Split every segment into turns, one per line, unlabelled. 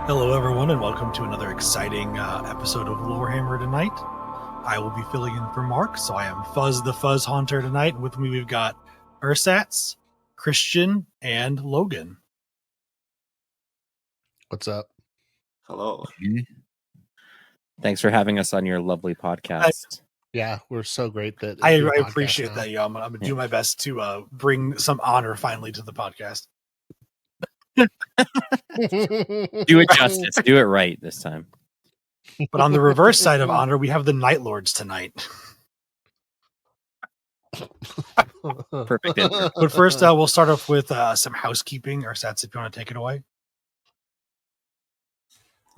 Hello, everyone, and welcome to another exciting episode of Lorehammer tonight. I will be filling in for Mark, so I am Fuzz the Fuzz Haunter tonight. And with me, we've got Ursats, Christian, and Logan.
What's up?
Hello.
Thanks for having us on your lovely podcast.
Yeah, we're so great that
I appreciate that. Yeah, I'm going to do my best to bring some honor finally to the podcast.
Do it justice. Do it right this time.
But on the reverse side of honor, we have the Night Lords tonight.
Perfect answer.
But first, we'll start off with some housekeeping. Ursats, if you want to take it away.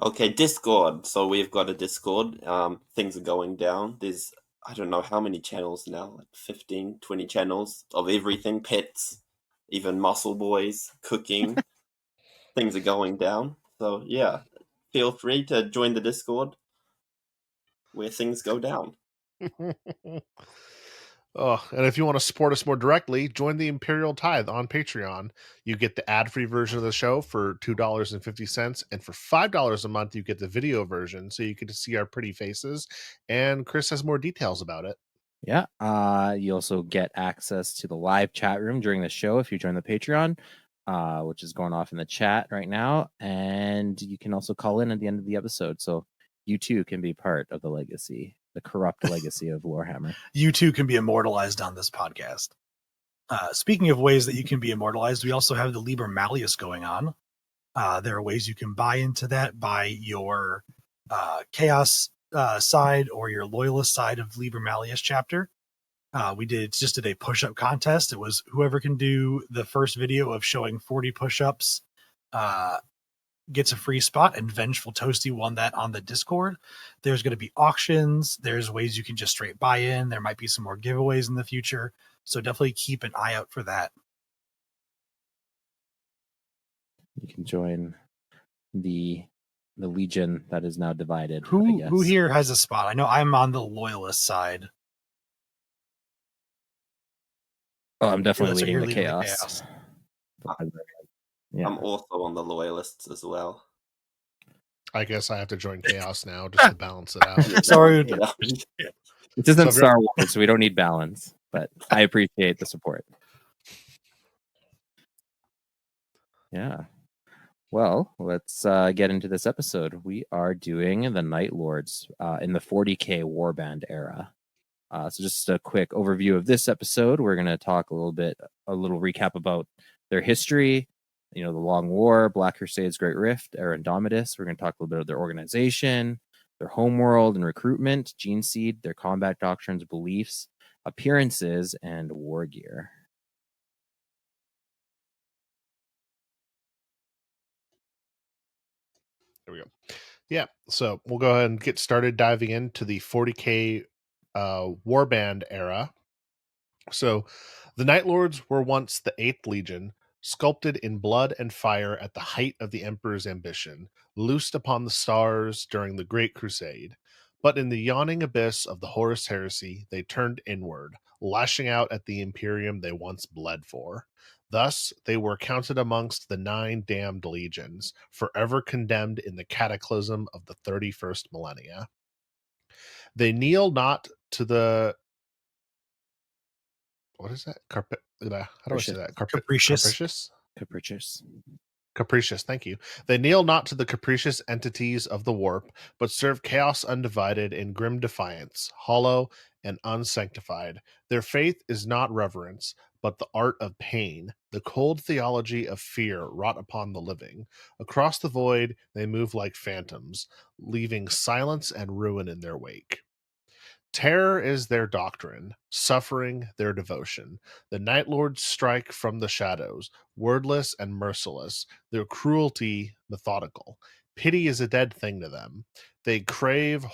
Okay, Discord. So we've got a Discord. Things are going down. There's, I don't know how many channels now, like 15, 20 channels of everything, pets, even muscle boys, cooking. Things are going down. So yeah, feel free to join the Discord where things go down.
Oh, and if you want to support us more directly, join the Imperial Tithe on Patreon. You get the ad-free version of the show for $2.50, and for $5 a month, you get the video version, so you get to see our pretty faces. And Chris has more details about it.
Yeah. You also get access to the live chat room during the show if you join the Patreon, which is going off in the chat right now. And you can also call in at the end of the episode, so you too can be part of the legacy. The corrupt legacy of Lorehammer.
You too can be immortalized on this podcast. Speaking of ways that you can be immortalized, we also have the Liber Malleus going on. There are ways you can buy into that by your Chaos side or your Loyalist side of Liber Malleus chapter. We just did a push-up contest. It was whoever can do the first video of showing 40 push-ups gets a free spot, and Vengeful Toasty won that on the Discord. There's going to be auctions. There's ways you can just straight buy in. There might be some more giveaways in the future. So definitely keep an eye out for that.
You can join the Legion that is now divided.
Who here has a spot? I know I'm on the Loyalist side.
Oh, I'm definitely
So you're
leading the
leading the
chaos.
Yeah. I'm also on the Loyalists as well.
I guess I have to join Chaos now just to balance it out.
Sorry.
It isn't Star Wars, so we don't need balance, but I appreciate the support. Yeah. Well, let's get into this episode. We are doing the Night Lords in the 40k Warband era. So just a quick overview of this episode. We're going to talk a little recap about their history, the Long War, Black Crusades, Great Rift, Era Indomitus. We're going to talk a little bit of their organization, their homeworld and recruitment, Gene Seed, their combat doctrines, beliefs, appearances, and war gear.
There we go. Yeah, so we'll go ahead and get started diving into the 40k Warband era. So the Night Lords were once the 8th Legion, sculpted in blood and fire at the height of the Emperor's ambition, loosed upon the stars during the Great Crusade. But in the yawning abyss of the Horus Heresy, they turned inward, lashing out at the Imperium they once bled for. Thus, they were counted amongst the 9 damned legions, forever condemned in the cataclysm of the 31st millennia. They kneel not to the... What is that? How do I say that?
Capricious.
Capricious, thank you. They kneel not to the capricious entities of the warp, but serve chaos undivided in grim defiance, hollow and unsanctified. Their faith is not reverence, but the art of pain, the cold theology of fear wrought upon the living. Across the void, they move like phantoms, leaving silence and ruin in their wake. Terror is their doctrine, suffering their devotion. The Night Lords strike from the shadows, wordless and merciless, their cruelty methodical. Pity is a dead thing to them. They carve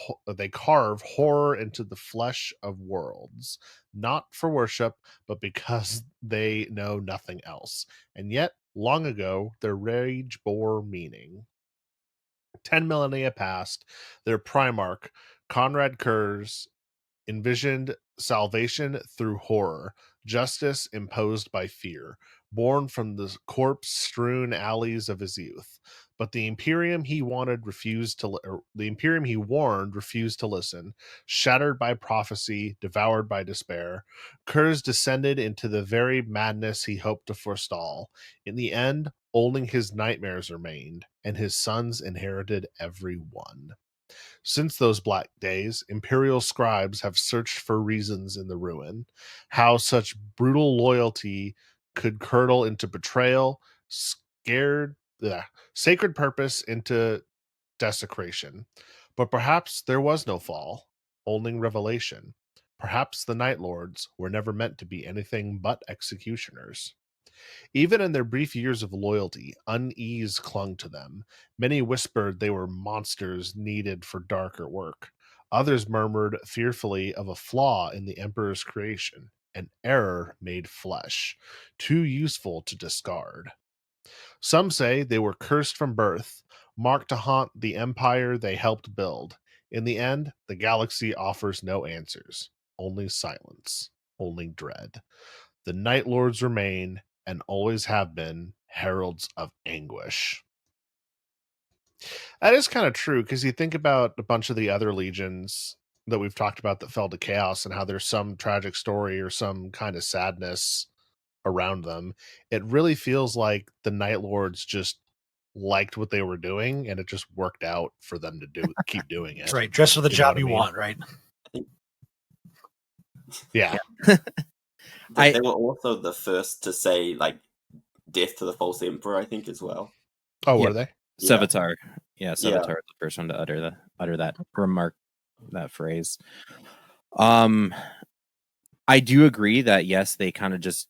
horror into the flesh of worlds, not for worship, but because they know nothing else. And yet, long ago, their rage bore meaning. 10 millennia passed, their Primarch, Conrad Kurz, envisioned salvation through horror, justice imposed by fear. born from the corpse-strewn alleys of his youth. But the Imperium he warned refused to listen. Shattered by prophecy, devoured by despair, Kurz descended into the very madness he hoped to forestall. In the end, only his nightmares remained, and his sons inherited every one. Since those black days, Imperial scribes have searched for reasons in the ruin, how such brutal loyalty could curdle into betrayal, sacred purpose into desecration. But perhaps there was no fall, only revelation. Perhaps the Night Lords were never meant to be anything but executioners. Even in their brief years of loyalty, unease clung to them. Many whispered they were monsters needed for darker work. Others murmured fearfully of a flaw in the Emperor's creation, an error made flesh, too useful to discard. Some say they were cursed from birth, marked to haunt the empire they helped build. In the end, the galaxy offers no answers, only silence, only dread. The Night Lords remain, and always have been, heralds of anguish. That is kind of true, because you think about a bunch of the other legions that we've talked about that fell to chaos and how there's some tragic story or some kind of sadness around them. It really feels like the Night Lords just liked what they were doing, and it just worked out for them to keep doing it.
Right, dress for the job you
what I mean?
want, right?
Yeah.
They were also the first to say, like, death to the false emperor, I think, as well.
Oh,
Yeah.
were they?
Yeah.
Sevatar. Yeah, Sevatar was the first one to utter that remark, that phrase. I do agree that yes, they kind of just,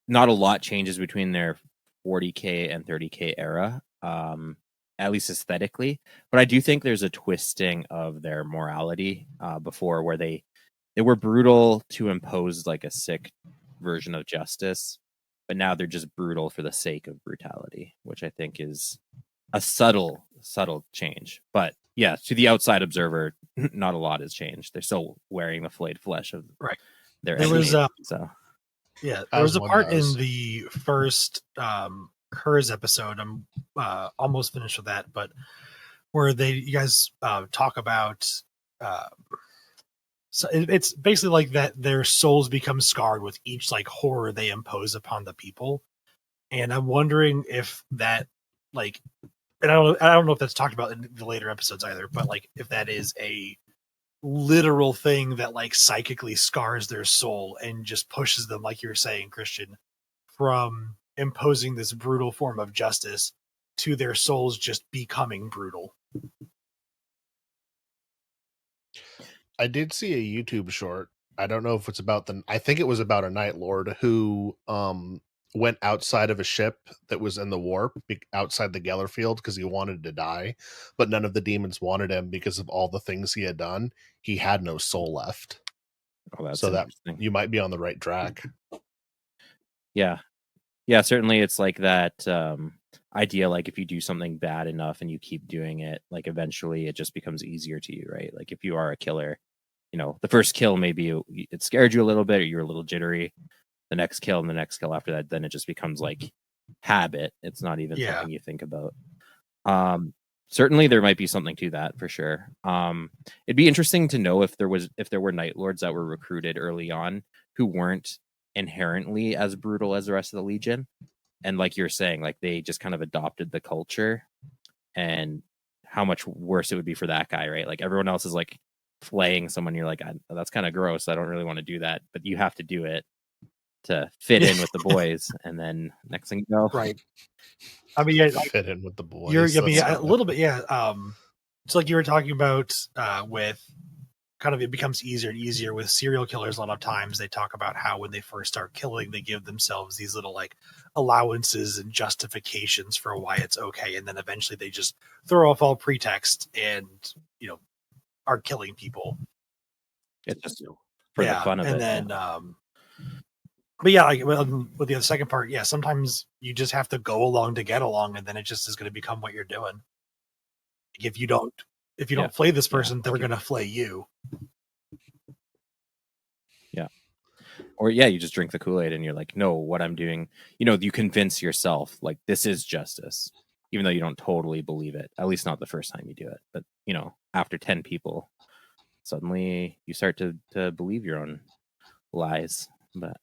not a lot changes between their 40k and 30k era, at least aesthetically. But I do think there's a twisting of their morality before, where they were brutal to impose like a sick version of justice, but now they're just brutal for the sake of brutality, which I think is a subtle change. But yeah, to the outside observer, not a lot has changed. They're still wearing the flayed flesh of their
There was
enemy. So
yeah, there was
As
a
one
part
does.
in the first Kurz episode. I'm almost finished with that, but where you guys talk about so it's basically like that their souls become scarred with each like horror they impose upon the people. And I'm wondering if that, like, and I don't know if that's talked about in the later episodes either, but like if that is a literal thing that like psychically scars their soul and just pushes them, like you were saying, Christian, from imposing this brutal form of justice to their souls just becoming brutal.
I did see a YouTube short. I don't know if it's about I think it was about a Night Lord who went outside of a ship that was in the warp outside the Geller field because he wanted to die, but none of the demons wanted him because of all the things he had done. He had no soul left.
oh, that's
So that
interesting.
you might be on the right track.
Yeah, certainly it's like that idea, like if you do something bad enough and you keep doing it, like eventually it just becomes easier to you, right? Like if you are a killer, you know, the first kill maybe it scared you a little bit, or you're a little jittery. The next kill and the next kill after that, then it just becomes like habit. It's not even something you think about. Certainly there might be something to that for sure. It'd be interesting to know if there were Night Lords that were recruited early on who weren't inherently as brutal as the rest of the Legion, and like you're saying, like they just kind of adopted the culture, and how much worse it would be for that guy, right? Like everyone else is like flaying someone, you're like, that's kind of gross, I don't really want to do that, but you have to do it to fit in with the boys, and then next thing you know,
Right. I mean, yeah, like,
Fit in with the boys.
I mean, a little bit, yeah. It's like you were talking about with kind of, it becomes easier and easier with serial killers. A lot of times they talk about how when they first start killing, they give themselves these little like allowances and justifications for why it's okay, and then eventually they just throw off all pretext and, you know, are killing people.
it's just for the fun of
and
it.
then but yeah, like with the other second part, yeah, sometimes you just have to go along to get along, and then it just is going to become what you're doing. If you don't flay this person, they're going to flay you.
Yeah. Or yeah, you just drink the Kool-Aid and you're like, no, what I'm doing, you convince yourself like this is justice, even though you don't totally believe it, at least not the first time you do it. But after 10 people, suddenly you start to believe your own lies. But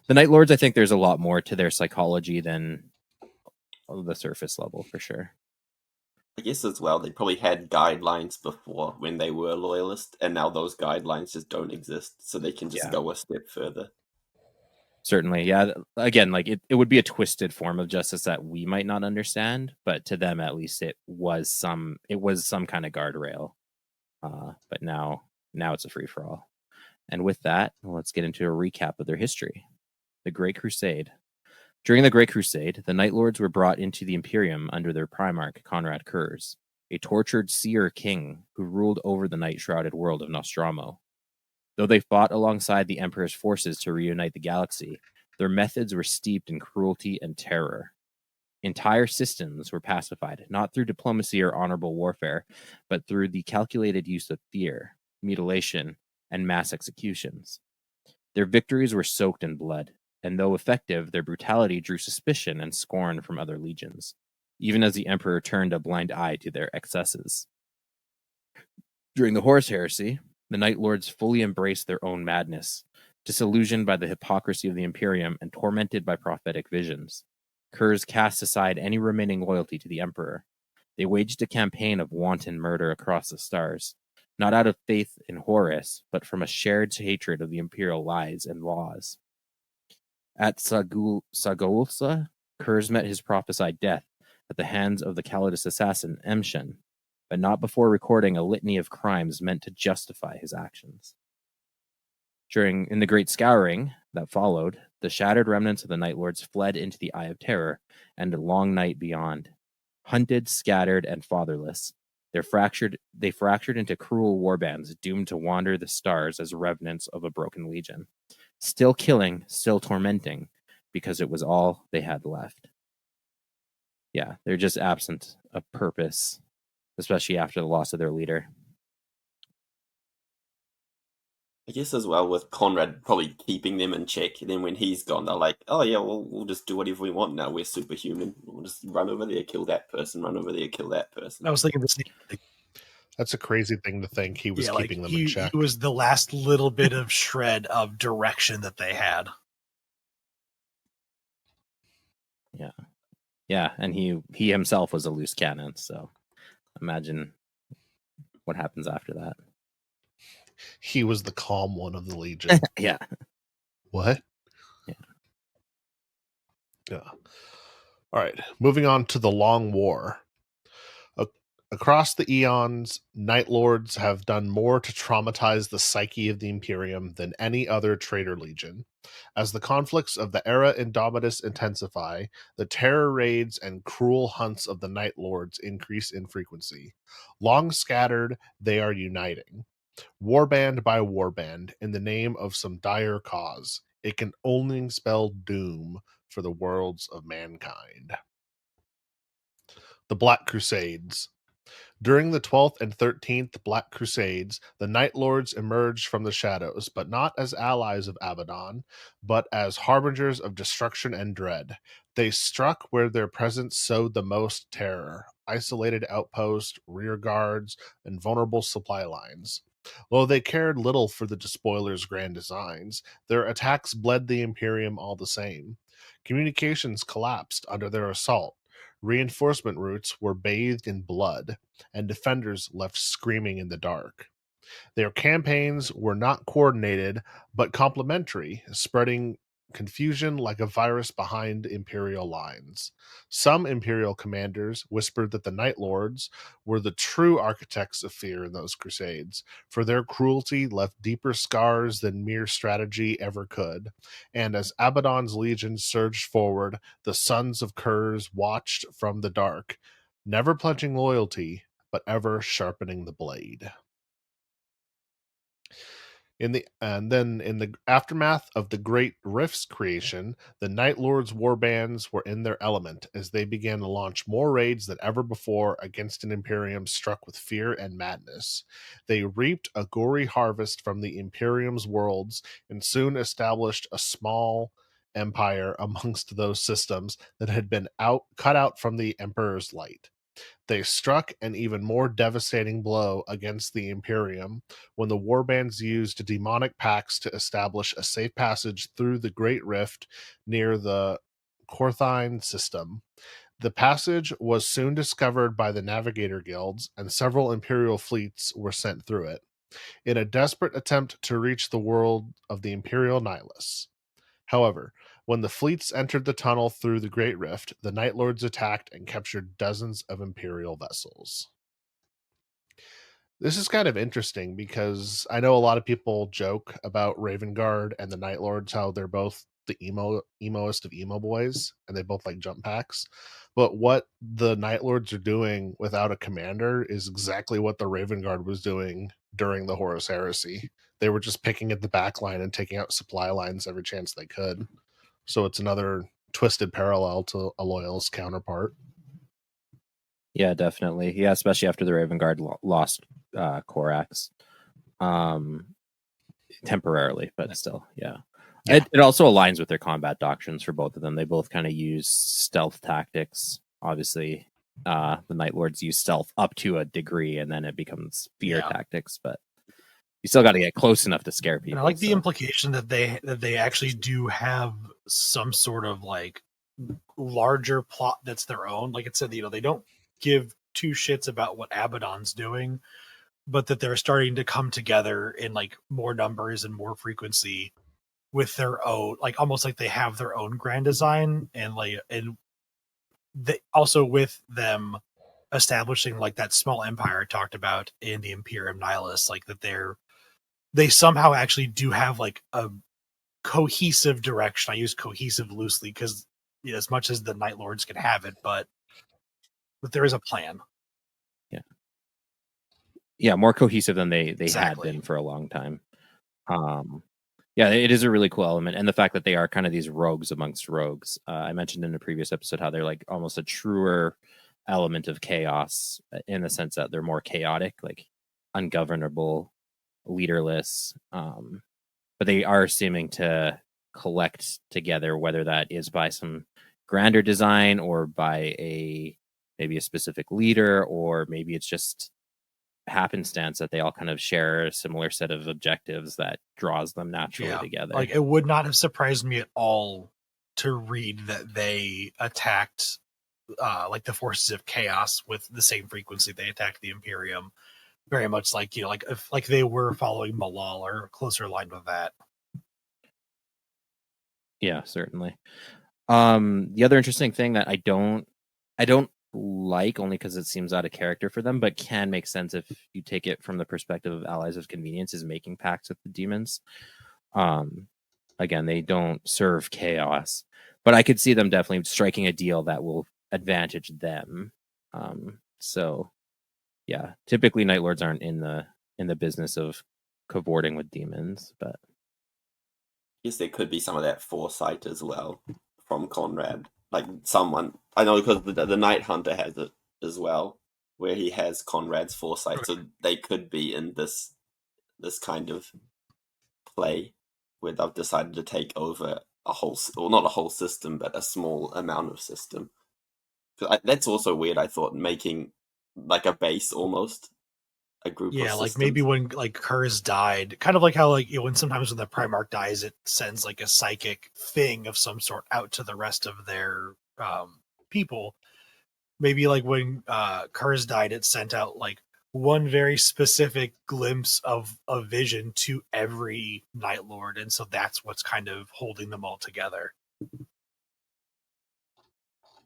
the Night Lords, I think there's a lot more to their psychology than the surface level for sure.
I guess as well, they probably had guidelines before when they were loyalist, and now those guidelines just don't exist, so they can just go a step further.
Certainly, yeah. Again, like it would be a twisted form of justice that we might not understand, but to them at least it was some kind of guardrail. But now it's a free for all. And with that, let's get into a recap of their history. The Great Crusade. During the Great Crusade, the Night Lords were brought into the Imperium under their Primarch Conrad Kurz, a tortured seer king who ruled over the night-shrouded world of Nostromo. Though they fought alongside the Emperor's forces to reunite the galaxy, their methods were steeped in cruelty and terror. Entire systems were pacified, not through diplomacy or honorable warfare, but through the calculated use of fear, mutilation, and mass executions. Their victories were soaked in blood, and though effective, their brutality drew suspicion and scorn from other legions, even as the Emperor turned a blind eye to their excesses. During the Horus Heresy, the Night Lords fully embraced their own madness, disillusioned by the hypocrisy of the Imperium and tormented by prophetic visions. Kurz cast aside any remaining loyalty to the Emperor. They waged a campaign of wanton murder across the stars, not out of faith in Horus, but from a shared hatred of the Imperial lies and laws. At Sagolsa, Kurz met his prophesied death at the hands of the Calidus assassin Emshen, but not before recording a litany of crimes meant to justify his actions. In the Great Scouring that followed, the shattered remnants of the Night Lords fled into the Eye of Terror and a long night beyond. Hunted, scattered, and fatherless, they fractured into cruel warbands doomed to wander the stars as remnants of a broken legion. Still killing, still tormenting, because it was all they had left. Yeah, they're just absent of purpose, especially after the loss of their leader.
I guess as well with Conrad probably keeping them in check, and then when he's gone, they're like, oh yeah, well, we'll just do whatever we want now. We're superhuman. We'll just run over there, kill that person, run over there, kill that person.
I was thinking the same thing.
That's a crazy thing to think. He was keeping them in check.
He was the last little bit of shred of direction that they had.
Yeah. Yeah, and he himself was a loose cannon, so imagine what happens after that.
He was the calm one of the Legion.
Yeah.
What?
Yeah.
All right. Moving on to the Long War. Across the eons, Night Lords have done more to traumatize the psyche of the Imperium than any other traitor legion. As the conflicts of the Era Indomitus intensify, the terror raids and cruel hunts of the Night Lords increase in frequency. Long scattered, they are uniting. Warband by warband, in the name of some dire cause. It can only spell doom for the worlds of mankind. The Black Crusades. During the 12th and 13th Black Crusades, the Night Lords emerged from the shadows, but not as allies of Abaddon, but as harbingers of destruction and dread. They struck where their presence sowed the most terror: isolated outposts, rear guards, and vulnerable supply lines. Though they cared little for the despoilers' grand designs, their attacks bled the Imperium all the same. Communications collapsed under their assault. Reinforcement routes were bathed in blood, and defenders left screaming in the dark. Their campaigns were not coordinated, but complementary, spreading confusion like a virus behind Imperial lines. Some Imperial commanders whispered that the Night Lords were the true architects of fear in those crusades, for their cruelty left deeper scars than mere strategy ever could. And as Abaddon's legions surged forward, the sons of Kurz watched from the dark, never pledging loyalty, but ever sharpening the blade. In the aftermath of the Great Rift's creation, the Night Lords' warbands were in their element as they began to launch more raids than ever before against an Imperium struck with fear and madness. They reaped a gory harvest from the Imperium's worlds and soon established a small empire amongst those systems that had been cut out from the Emperor's light. They struck an even more devastating blow against the Imperium when the warbands used demonic pacts to establish a safe passage through the Great Rift near the Corthine system. The passage was soon discovered by the Navigator Guilds, and several Imperial fleets were sent through it in a desperate attempt to reach the world of the Imperial Nihilus. However, when the fleets entered the tunnel through the Great Rift, the Night Lords attacked and captured dozens of Imperial vessels. This is kind of interesting because I know a lot of people joke about Raven Guard and the Night Lords, how they're both the emoest of emo boys, and they both like jump packs. But what the Night Lords are doing without a commander is exactly what the Raven Guard was doing during the Horus Heresy. They were just picking at the back line and taking out supply lines every chance they could. So it's another twisted parallel to a Loyalist counterpart.
Yeah, definitely. Yeah, especially after the Raven Guard lost Korax temporarily, but still, yeah. It also aligns with their combat doctrines for both of them. They both kind of use stealth tactics. Obviously, the Night Lords use stealth up to a degree, and then it becomes fear tactics, but you still got to get close enough to scare people.
And I like the implication that they actually do have some sort of like larger plot that's their own. Like it said, they don't give two shits about what Abaddon's doing, but that they're starting to come together in like more numbers and more frequency with their own, like almost like they have their own grand design, and they also with them establishing like that small empire I talked about in the Imperium Nihilus, like that they somehow actually do have like a cohesive direction. I use cohesive loosely because as much as the Night Lords can have it, but there is a plan.
Yeah, more cohesive than they
Exactly.
had been for a long time. Yeah, it is a really cool element, and the fact that they are kind of these rogues amongst rogues. I mentioned in a previous episode how they're like almost a truer element of chaos in the sense that they're more chaotic, like ungovernable, leaderless. But they are seeming to collect together, whether that is by some grander design or by maybe a specific leader, or maybe it's just happenstance that they all kind of share a similar set of objectives that draws them naturally together.
Like it would not have surprised me at all to read that they attacked like the forces of chaos with the same frequency they attacked the Imperium. Very much like if they were following Malal or closer aligned with that.
Yeah, certainly. The other interesting thing that I don't like, only because it seems out of character for them, but can make sense if you take it from the perspective of allies of convenience, is making pacts with the demons. Again, they don't serve chaos, but I could see them definitely striking a deal that will advantage them. So yeah, typically Night Lords aren't in the business of cavorting with demons, but
I guess there could be some of that foresight as well from Conrad. Like someone, I know because the Night Hunter has it as well, where he has Conrad's foresight. So they could be in this kind of play where they've decided to take over a whole, or not a whole system, but a small amount of system. That's also weird. I thought making like a base almost. A group of
like maybe when like Kurz died, kind of like how like when sometimes when the Primarch dies, it sends like a psychic thing of some sort out to the rest of their people. Maybe like when Kurz died, it sent out like one very specific glimpse of a vision to every Night Lord, and so that's what's kind of holding them all together.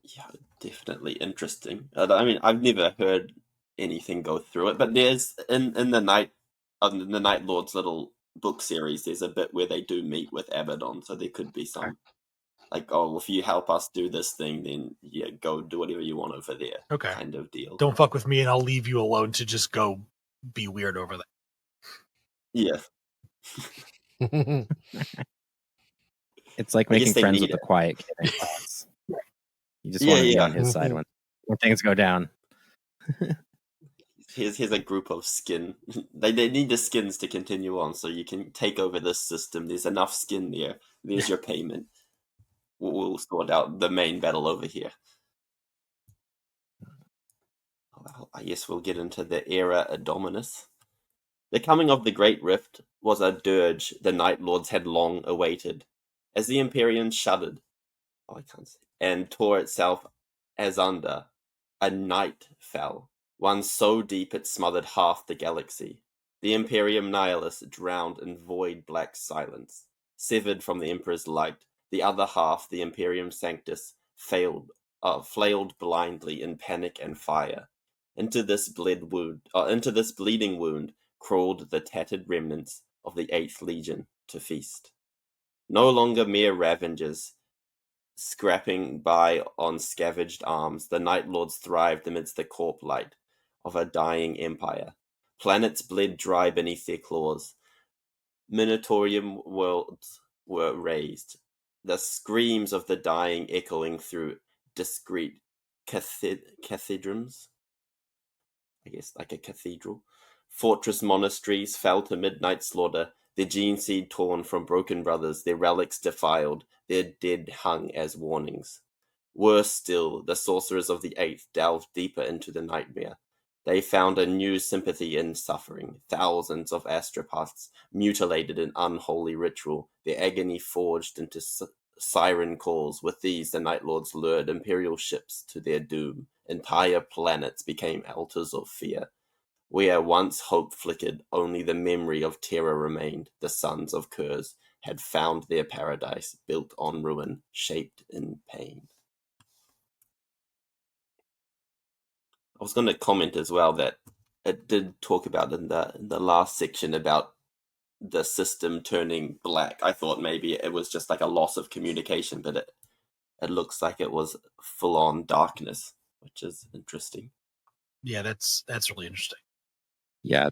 Yeah, definitely interesting. I mean, I've never heard anything go through it, but there's in the Night Lord's little book series, there's a bit where they do meet with Abaddon, so there could be some like, oh, if you help us do this thing, then yeah, go do whatever you want over there.
Okay,
kind of deal.
Don't fuck with me, and I'll leave you alone to just go be weird over there.
Yeah.
It's like
I guess
making
they
friends
need
with the
it.
quiet kid in class. You just
Yeah,
want to be
yeah.
on his side when things go down.
Here's a group of skin. They need the skins to continue on, so you can take over this system. There's enough skin there. There's your payment. We'll sort out the main battle over here. Well, I guess we'll get into the era Dominus. The coming of the Great Rift was a dirge the Night Lords had long awaited. As the Imperium shuddered, and tore itself as under, a night fell, one so deep it smothered half the galaxy. The Imperium Nihilus drowned in void black silence. Severed from the Emperor's light, the other half, the Imperium Sanctus, flailed blindly in panic and fire. Into this bleeding wound crawled the tattered remnants of the 8th Legion to feast. No longer mere ravengers, scrapping by on scavenged arms, the Night Lords thrived amidst the corp light of a dying empire. Planets bled dry beneath their claws. Minotaurian worlds were raised, the screams of the dying echoing through discreet cathedrals. I guess like a cathedral. Fortress monasteries fell to midnight slaughter, their gene seed torn from broken brothers, their relics defiled, their dead hung as warnings. Worse still, the sorcerers of the 8th delved deeper into the nightmare. They found a new sympathy in suffering. Thousands of astropaths mutilated in unholy ritual, their agony forged into siren calls. With these, the Night Lords lured Imperial ships to their doom. Entire planets became altars of fear. Where once hope flickered, only the memory of terror remained. The sons of Kurz had found their paradise, built on ruin, shaped in pain. I was going to comment as well that it did talk about in the last section about the system turning black. I thought maybe it was just like a loss of communication, but it looks like it was full on darkness, which is interesting.
Yeah, that's really interesting.
Yeah.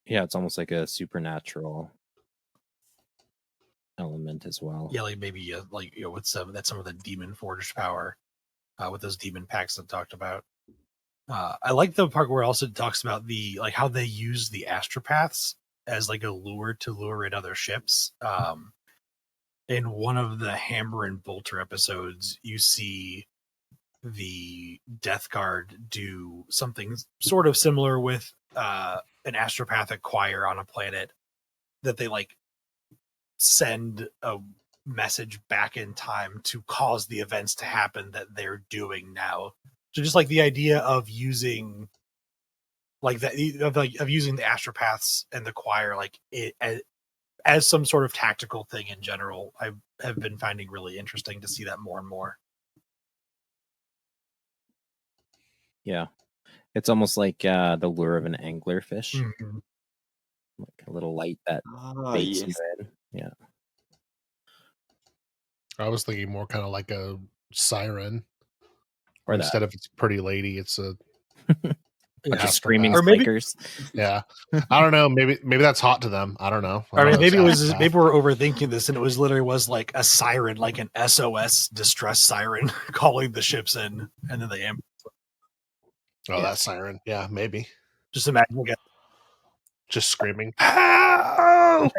Yeah, it's almost like a supernatural element as well.
Yeah, like maybe with some of the demon forged power, with those demon packs that talked about. I like the part where it also talks about the how they use the astropaths as like a lure to lure in other ships. In one of the Hammer and Bolter episodes, you see the Death Guard do something sort of similar with an astropathic choir on a planet that they send a message back in time to cause the events to happen that they're doing now. So just like the idea of using of using the astropaths and the choir as some sort of tactical thing in general, I have been finding really interesting to see that more and more.
Yeah. It's almost like the lure of an anglerfish.
Mm-hmm.
Like a little light that baits
Yes.
you in. Yeah.
I was thinking more kind of like a siren.
Or
instead of it's pretty lady, it's a
bunch of
Astropath.
screaming
Or maybe-
flickers.
yeah. I don't know. Maybe that's hot to them. I don't know.
I mean, maybe
Astropath.
maybe we're overthinking this, and it was literally like a siren, like an SOS distress siren calling the ships in, and then they
Oh, that siren. Yeah, maybe.
just imagine again.
Just screaming.
Help!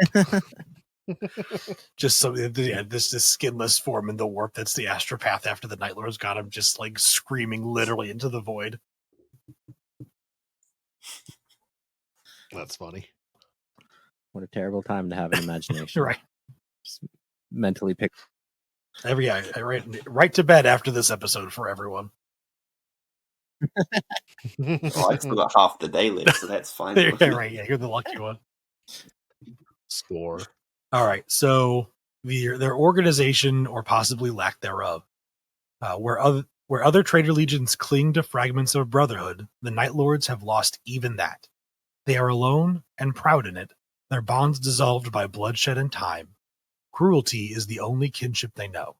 Just this skinless form in the warp that's the astropath after the Night Lords got him, just screaming literally into the void.
That's funny.
What a terrible time to have an imagination.
Right.
Just mentally pick.
Right to bed after this episode for everyone.
Oh, I still got half the day left, so that's fine.
Right, yeah, you're the lucky one.
Score.
All right, so their organization, or possibly lack thereof, where other traitor legions cling to fragments of brotherhood, the Night Lords have lost even that. They are alone and proud in it, their bonds dissolved by bloodshed and time. Cruelty is the only kinship they know.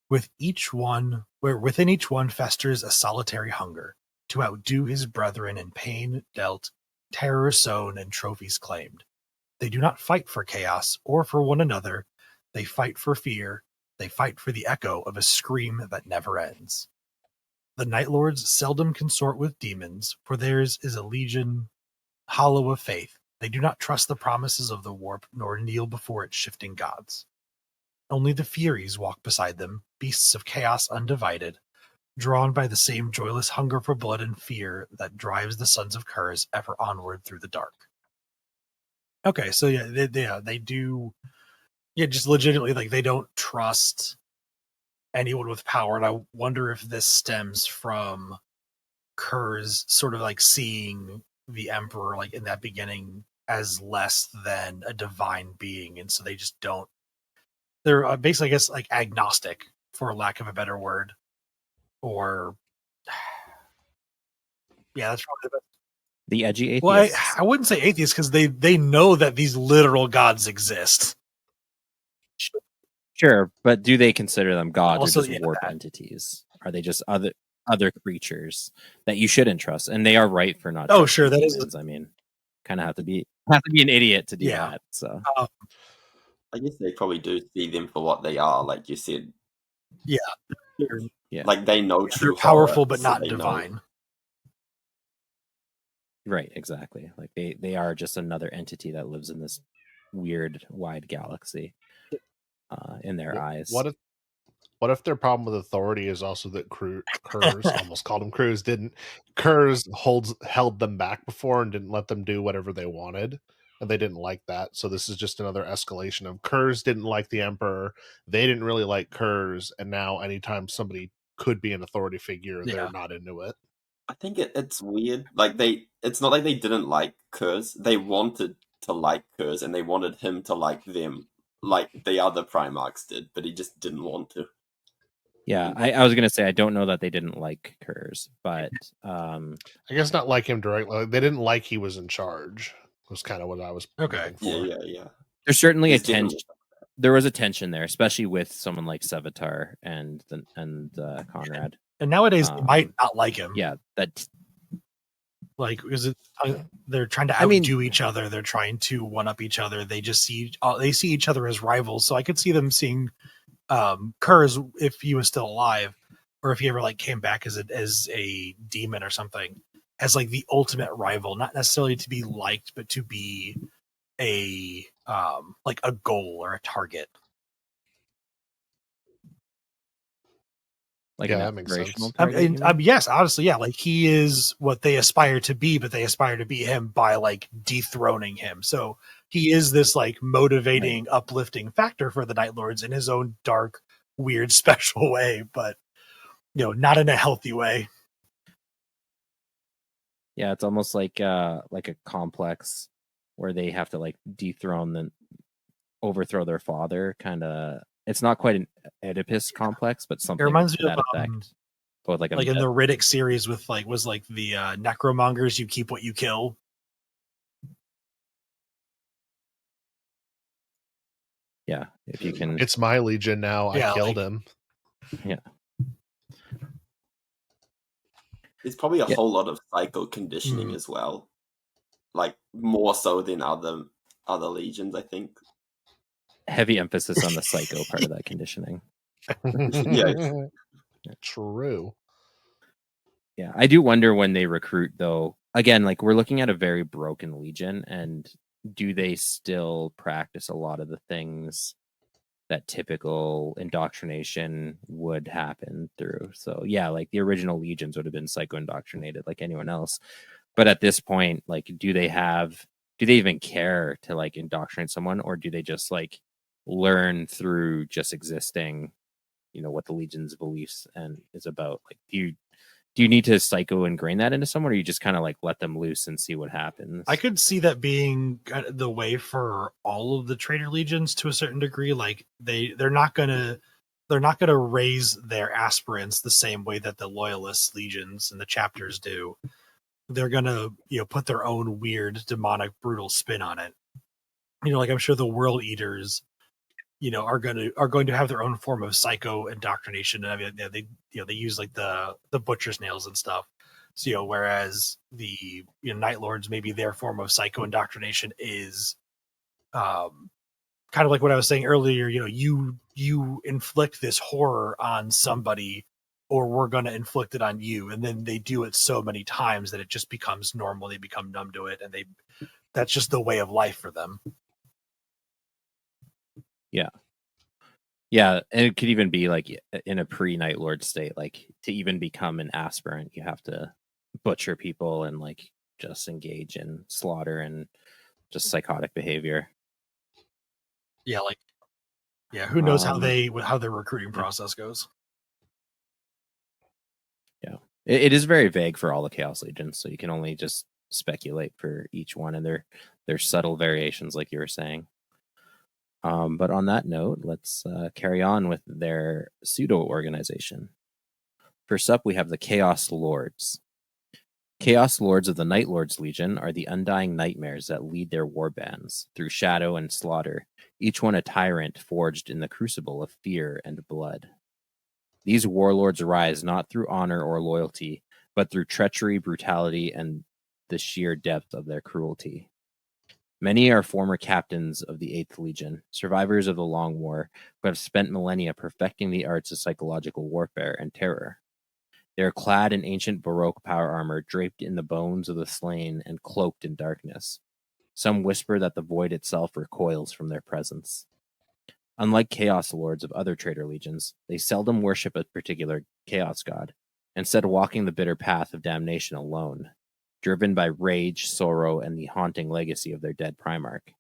Within each one festers a solitary hunger, to outdo his brethren in pain dealt, terror sown, and trophies claimed. They do not fight for chaos or for one another. They fight for fear. They fight for the echo of a scream that never ends. The Night Lords seldom consort with demons, for theirs is a legion hollow of faith. They do not trust the promises of the warp, nor kneel before its shifting gods. Only the Furies walk beside them, beasts of chaos undivided, drawn by the same joyless hunger for blood and fear that drives the sons of Kurz ever onward through the dark. Okay, so they do, just legitimately, like, they don't trust anyone with power, and I wonder if this stems from Kurz sort of like seeing the Emperor, like in that beginning, as less than a divine being, and so they just don't. They're basically, I guess, like agnostic, for lack of a better word, or that's probably the best.
The edgy atheists.
Well, I wouldn't say atheists, because they know that these literal gods exist.
Sure, but do they consider them gods
Also,
or just warp entities? Are they just other creatures that you shouldn't trust? And they are right for not.
Oh, sure, that is.
I mean, kind of have to be an idiot to do that. So
I guess they probably do see them for what they are, like you said.
Yeah.
Like they know true.
They're powerful,
horror,
but
so
not
they
divine.
know.
Right, exactly. Like they are just another entity that lives in this weird, wide galaxy. In their eyes.
What if their problem with authority is also that Kurz almost called him Cruz, didn't Kurz held them back before and didn't let them do whatever they wanted, and they didn't like that. So this is just another escalation of Kurz didn't like the Emperor, they didn't really like Kurz, and now anytime somebody could be an authority figure, they're not into it.
I think it's weird. Like it's not like they didn't like Kurz. They wanted to like Kurz, and they wanted him to like them, like the other Primarchs did, but he just didn't want to.
Yeah, I was gonna say I don't know that they didn't like Kurz, but
I guess not like him directly. Like, they didn't like he was in charge. Was kind of what I was looking for.
Yeah.
There's certainly a tension. There was a tension there, especially with someone like Sevatar and Conrad.
And nowadays they might not like him.
Yeah, that.
Like, because they're trying to outdo each other. They're trying to one up each other. They just see each other as rivals. So I could see them seeing Kurz, if he was still alive, or if he ever like came back as a demon or something, as like the ultimate rival, not necessarily to be liked, but to be a like a goal or a target.
Like
that makes sense.
Yes, honestly, yeah. Like he is what they aspire to be, but they aspire to be him by like dethroning him. So he is this like motivating, uplifting factor for the Night Lords in his own dark, weird, special way, but not in a healthy way.
Yeah, it's almost like a complex where they have to like overthrow their father. Kind of, it's not quite an Oedipus complex, but something. It reminds me of that effect. Both like
in the Riddick series with the necromongers. You keep what you kill.
Yeah, if you can.
It's my legion now. I killed him.
Yeah.
There's probably a whole lot of psycho conditioning as well, like more so than other legions, I think.
Heavy emphasis on the psycho part of that conditioning.
Yeah,
true.
Yeah, I do wonder when they recruit, though. Again, like we're looking at a very broken legion, and do they still practice a lot of the things that typical indoctrination would happen through? So yeah, like the original legions would have been psycho indoctrinated like anyone else, but at this point, like do they even care to like indoctrinate someone, or do they just like learn through just existing, what the legion's beliefs and is about? Like do you need to psycho ingrain that into someone, or you just kind of like let them loose and see what happens?
I could see that being the way for all of the traitor legions to a certain degree. Like they're not gonna raise their aspirants the same way that the loyalist legions and the chapters do. They're gonna put their own weird, demonic, brutal spin on it. Like I'm sure the World Eaters, are going to have their own form of psycho indoctrination. I mean, they use like the butcher's nails and stuff. So whereas the Night Lords, maybe their form of psycho indoctrination is kind of like what I was saying earlier, you inflict this horror on somebody, or we're going to inflict it on you. And then they do it so many times that it just becomes normal. They become numb to it, and that's just the way of life for them.
Yeah. Yeah, and it could even be like in a pre-Night Lord state, like to even become an aspirant, you have to butcher people and like just engage in slaughter and just psychotic behavior.
Yeah, who knows how their recruiting process goes.
Yeah, it is very vague for all the Chaos Legions, so you can only just speculate for each one, and there's subtle variations, like you were saying. But on that note, let's carry on with their pseudo-organization. First up, we have the Chaos Lords. Chaos Lords of the Night Lords Legion are the undying nightmares that lead their warbands through shadow and slaughter, each one a tyrant forged in the crucible of fear and blood. These warlords rise not through honor or loyalty, but through treachery, brutality, and the sheer depth of their cruelty. Many are former captains of the 8th Legion, survivors of the Long War, who have spent millennia perfecting the arts of psychological warfare and terror. They are clad in ancient Baroque power armor, draped in the bones of the slain and cloaked in darkness. Some whisper that the void itself recoils from their presence. Unlike Chaos Lords of other traitor legions, they seldom worship a particular chaos god, instead walking the bitter path of damnation alone, driven by rage, sorrow, and the haunting legacy of their dead Primarch.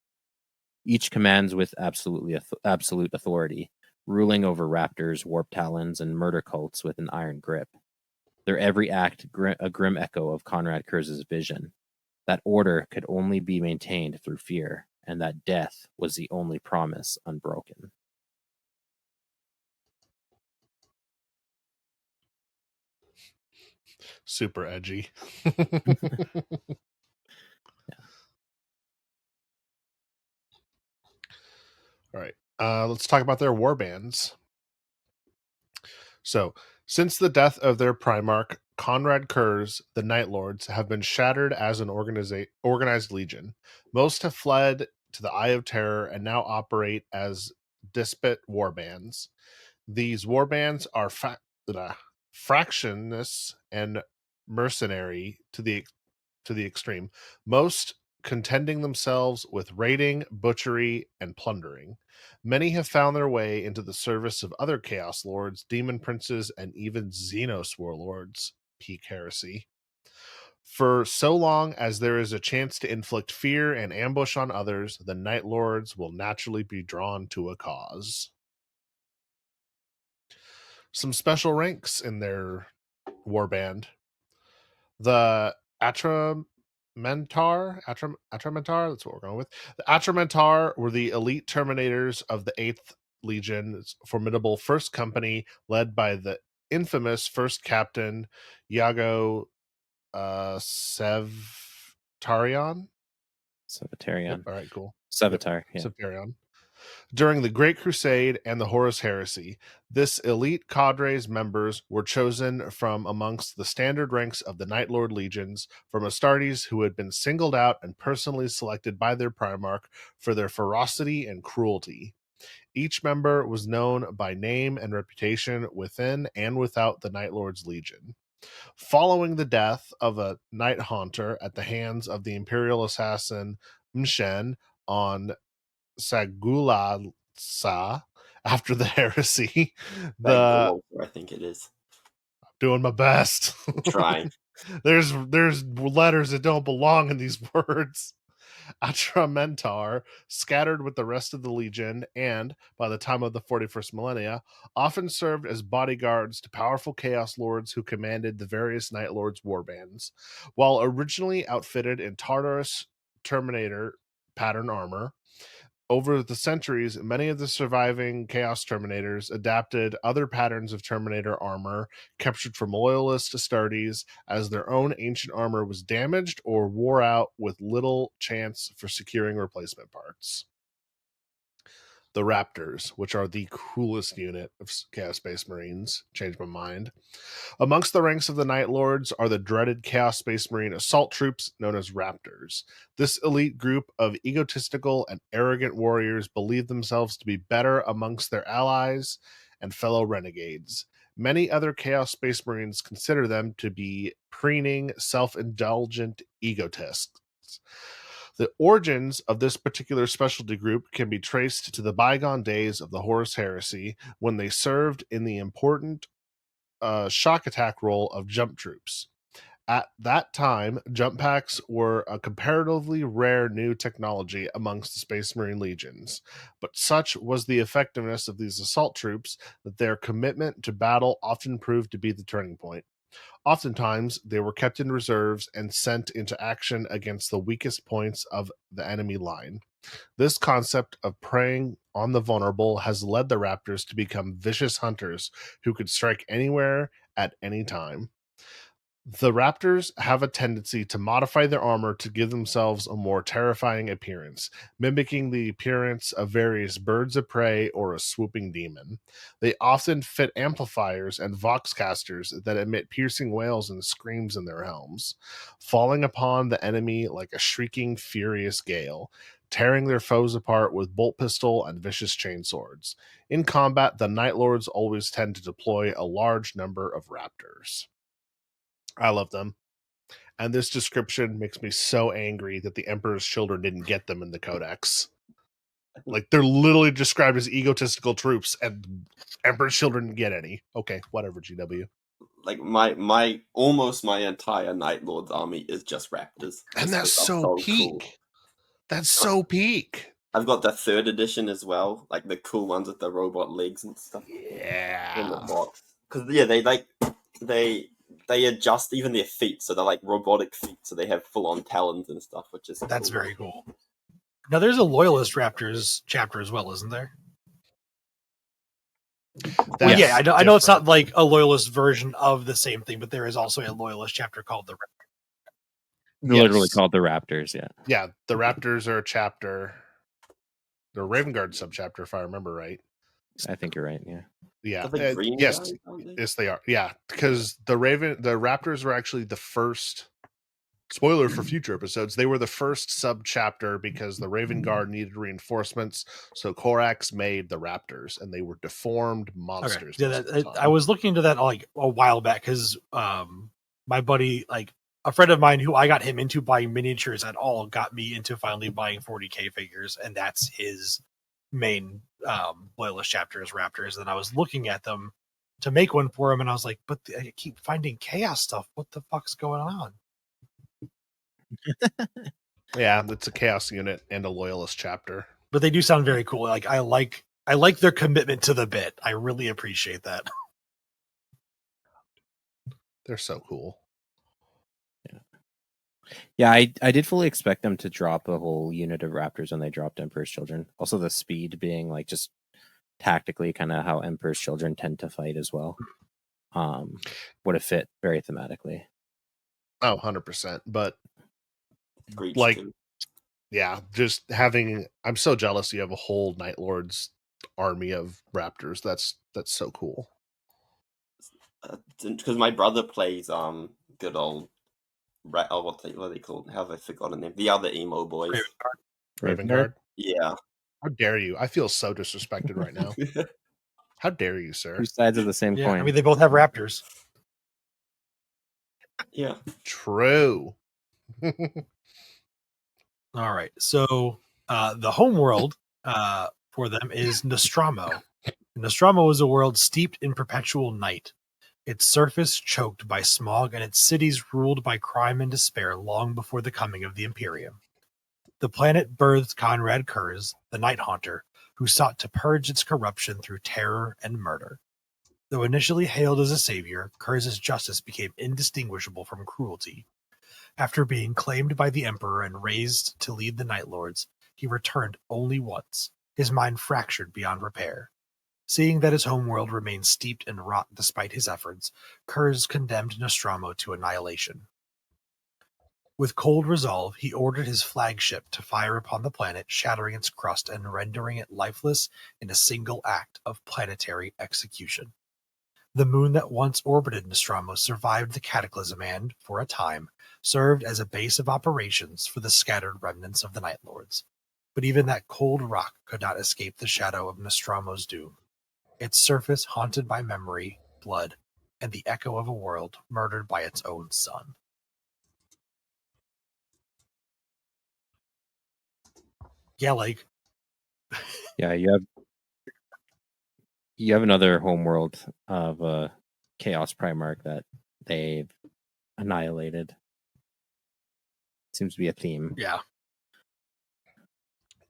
Each commands with absolute authority, ruling over raptors, warp talons, and murder cults with an iron grip. Their every act a grim echo of Conrad Kurz's vision, that order could only be maintained through fear, and that death was the only promise unbroken.
Super edgy. All right. Let's talk about their warbands. So, since the death of their Primarch, Conrad Kurz, the Night Lords have been shattered as an organized legion. Most have fled to the Eye of Terror and now operate as despot warbands. These warbands are fractionists and mercenary to the extreme, most contending themselves with raiding, butchery, and plundering. Many have found their way into the service of other Chaos Lords, Demon Princes, and even Xenos Warlords. Peak heresy. For so long as there is a chance to inflict fear and ambush on others, the Night Lords will naturally be drawn to a cause. Some special ranks in their warband. The Atramentar, that's what we're going with. The Atramentar were the elite Terminators of the 8th Legion's formidable first company, led by the infamous first captain, Iago Sevtarion. Yep, all right, cool.
Sevatar, yeah.
Sevtarion. During the Great Crusade and the Horus Heresy, this elite cadre's members were chosen from amongst the standard ranks of the Night Lord legions from Astartes who had been singled out and personally selected by their Primarch for their ferocity and cruelty. Each member was known by name and reputation within and without the Night Lord's legion. Following the death of a Night Haunter at the hands of the Imperial assassin Mshen on Sagulasa after the heresy.
I think it is.
I'm doing my best.
Trying.
There's letters that don't belong in these words. Atramentar, scattered with the rest of the Legion, and, by the time of the 41st millennia, often served as bodyguards to powerful Chaos Lords who commanded the various Night Lords' warbands. While originally outfitted in Tartarus Terminator pattern armor, over the centuries, many of the surviving Chaos Terminators adapted other patterns of Terminator armor captured from loyalist Astartes, as their own ancient armor was damaged or wore out with little chance for securing replacement parts. the Raptors, which are the coolest unit of Chaos Space Marines. Changed my mind. Amongst the ranks of the Night Lords are the dreaded Chaos Space Marine assault troops known as Raptors. This elite group of egotistical and arrogant warriors believe themselves to be better amongst their allies and fellow renegades. Many other Chaos Space Marines consider them to be preening, self-indulgent egotists. The origins of this particular specialty group can be traced to the bygone days of the Horus Heresy, when they served in the important shock attack role of jump troops. At that time, jump packs were a comparatively rare new technology amongst the Space Marine legions, but such was the effectiveness of these assault troops that their commitment to battle often proved to be the turning point. Oftentimes, they were kept in reserves and sent into action against the weakest points of the enemy line. This concept of preying on the vulnerable has led the Raptors to become vicious hunters who could strike anywhere at any time. The Raptors have a tendency to modify their armor to give themselves a more terrifying appearance, mimicking the appearance of various birds of prey or a swooping demon. They often fit amplifiers and voxcasters that emit piercing wails and screams in their helms, falling upon the enemy like a shrieking, furious gale, tearing their foes apart with bolt pistol and vicious chainswords. In combat, the Night Lords always tend to deploy a large number of Raptors. I love them. And this description makes me so angry that the Emperor's children didn't get them in the Codex. Like, they're literally described as egotistical troops, and Emperor's children didn't get any. Okay, whatever, GW.
Like, my almost my entire Night Lord's army is just Raptors.
And that's
Just
so peak.
cool.
That's so peak.
I've got the 3rd edition as well, like the cool ones with the robot legs and stuff.
Yeah.
In the box. Because, yeah, they adjust even their feet, so they're like robotic feet, so they have full-on talons and stuff, which is
That's very cool. Now, there's a Loyalist Raptors chapter as well, isn't there? Well, yeah, I know it's not like a Loyalist version of the same thing, but there is also a Loyalist chapter called the Raptors.
Literally called the Raptors, yeah.
Yeah, the Raptors are a chapter. They're a Raven Guard subchapter, if I remember right.
I think you're right, yeah.
Yeah.
Yes.
Yes, they are. Yeah, because the Raptors were actually the first. Spoiler for future episodes. They were the first sub chapter because the Raven Guard needed reinforcements, so Korax made the Raptors, and they were deformed monsters.
Okay. Yeah, I was looking into that like a while back because my buddy, like a friend of mine, who I got him into buying miniatures at all, got me into finally buying 40k figures, and that's his main Loyalist chapter is Raptors. And I was looking at them to make one for him, and I was like, but I keep finding chaos stuff. What the fuck's going on?
Yeah, it's a chaos unit and a Loyalist chapter.
But they do sound very cool. Like I like their commitment to the bit. I really appreciate that.
They're so cool.
Yeah, I did fully expect them to drop a whole unit of Raptors when they dropped Emperor's Children. Also, the speed being like just tactically kind of how Emperor's Children tend to fight as well. Would have fit very thematically.
Oh, 100%. But
Breach
like,
too.
yeah, just having. I'm so jealous you have a whole Night Lords army of Raptors. That's so cool.
Because my brother plays good old. What are they called? How have I forgotten them? The other emo boys.
Raven Guard?
Yeah.
How dare you? I feel so disrespected right now. How dare you, sir?
Two sides of the same coin.
I mean, they both have Raptors.
Yeah.
True.
All right. So the home world for them is Nostromo. Nostromo is a world steeped in perpetual night. Its surface choked by smog and its cities ruled by crime and despair long before the coming of the Imperium. The planet birthed Conrad Kurz, the Night Haunter, who sought to purge its corruption through terror and murder. Though initially hailed as a savior, Kurz's justice became indistinguishable from cruelty. After being claimed by the Emperor and raised to lead the Night Lords, he returned only once, his mind fractured beyond repair. Seeing that his homeworld remained steeped in rot despite his efforts, Kurz condemned Nostromo to annihilation. With cold resolve, he ordered his flagship to fire upon the planet, shattering its crust and rendering it lifeless in a single act of planetary execution. The moon that once orbited Nostromo survived the cataclysm and, for a time, served as a base of operations for the scattered remnants of the Night Lords. But even that cold rock could not escape the shadow of Nostromo's doom, its surface haunted by memory, blood, and the echo of a world murdered by its own sun. Yeah, like...
Yeah, you have another homeworld of Chaos Primarch that they've annihilated. Seems to be a theme.
Yeah.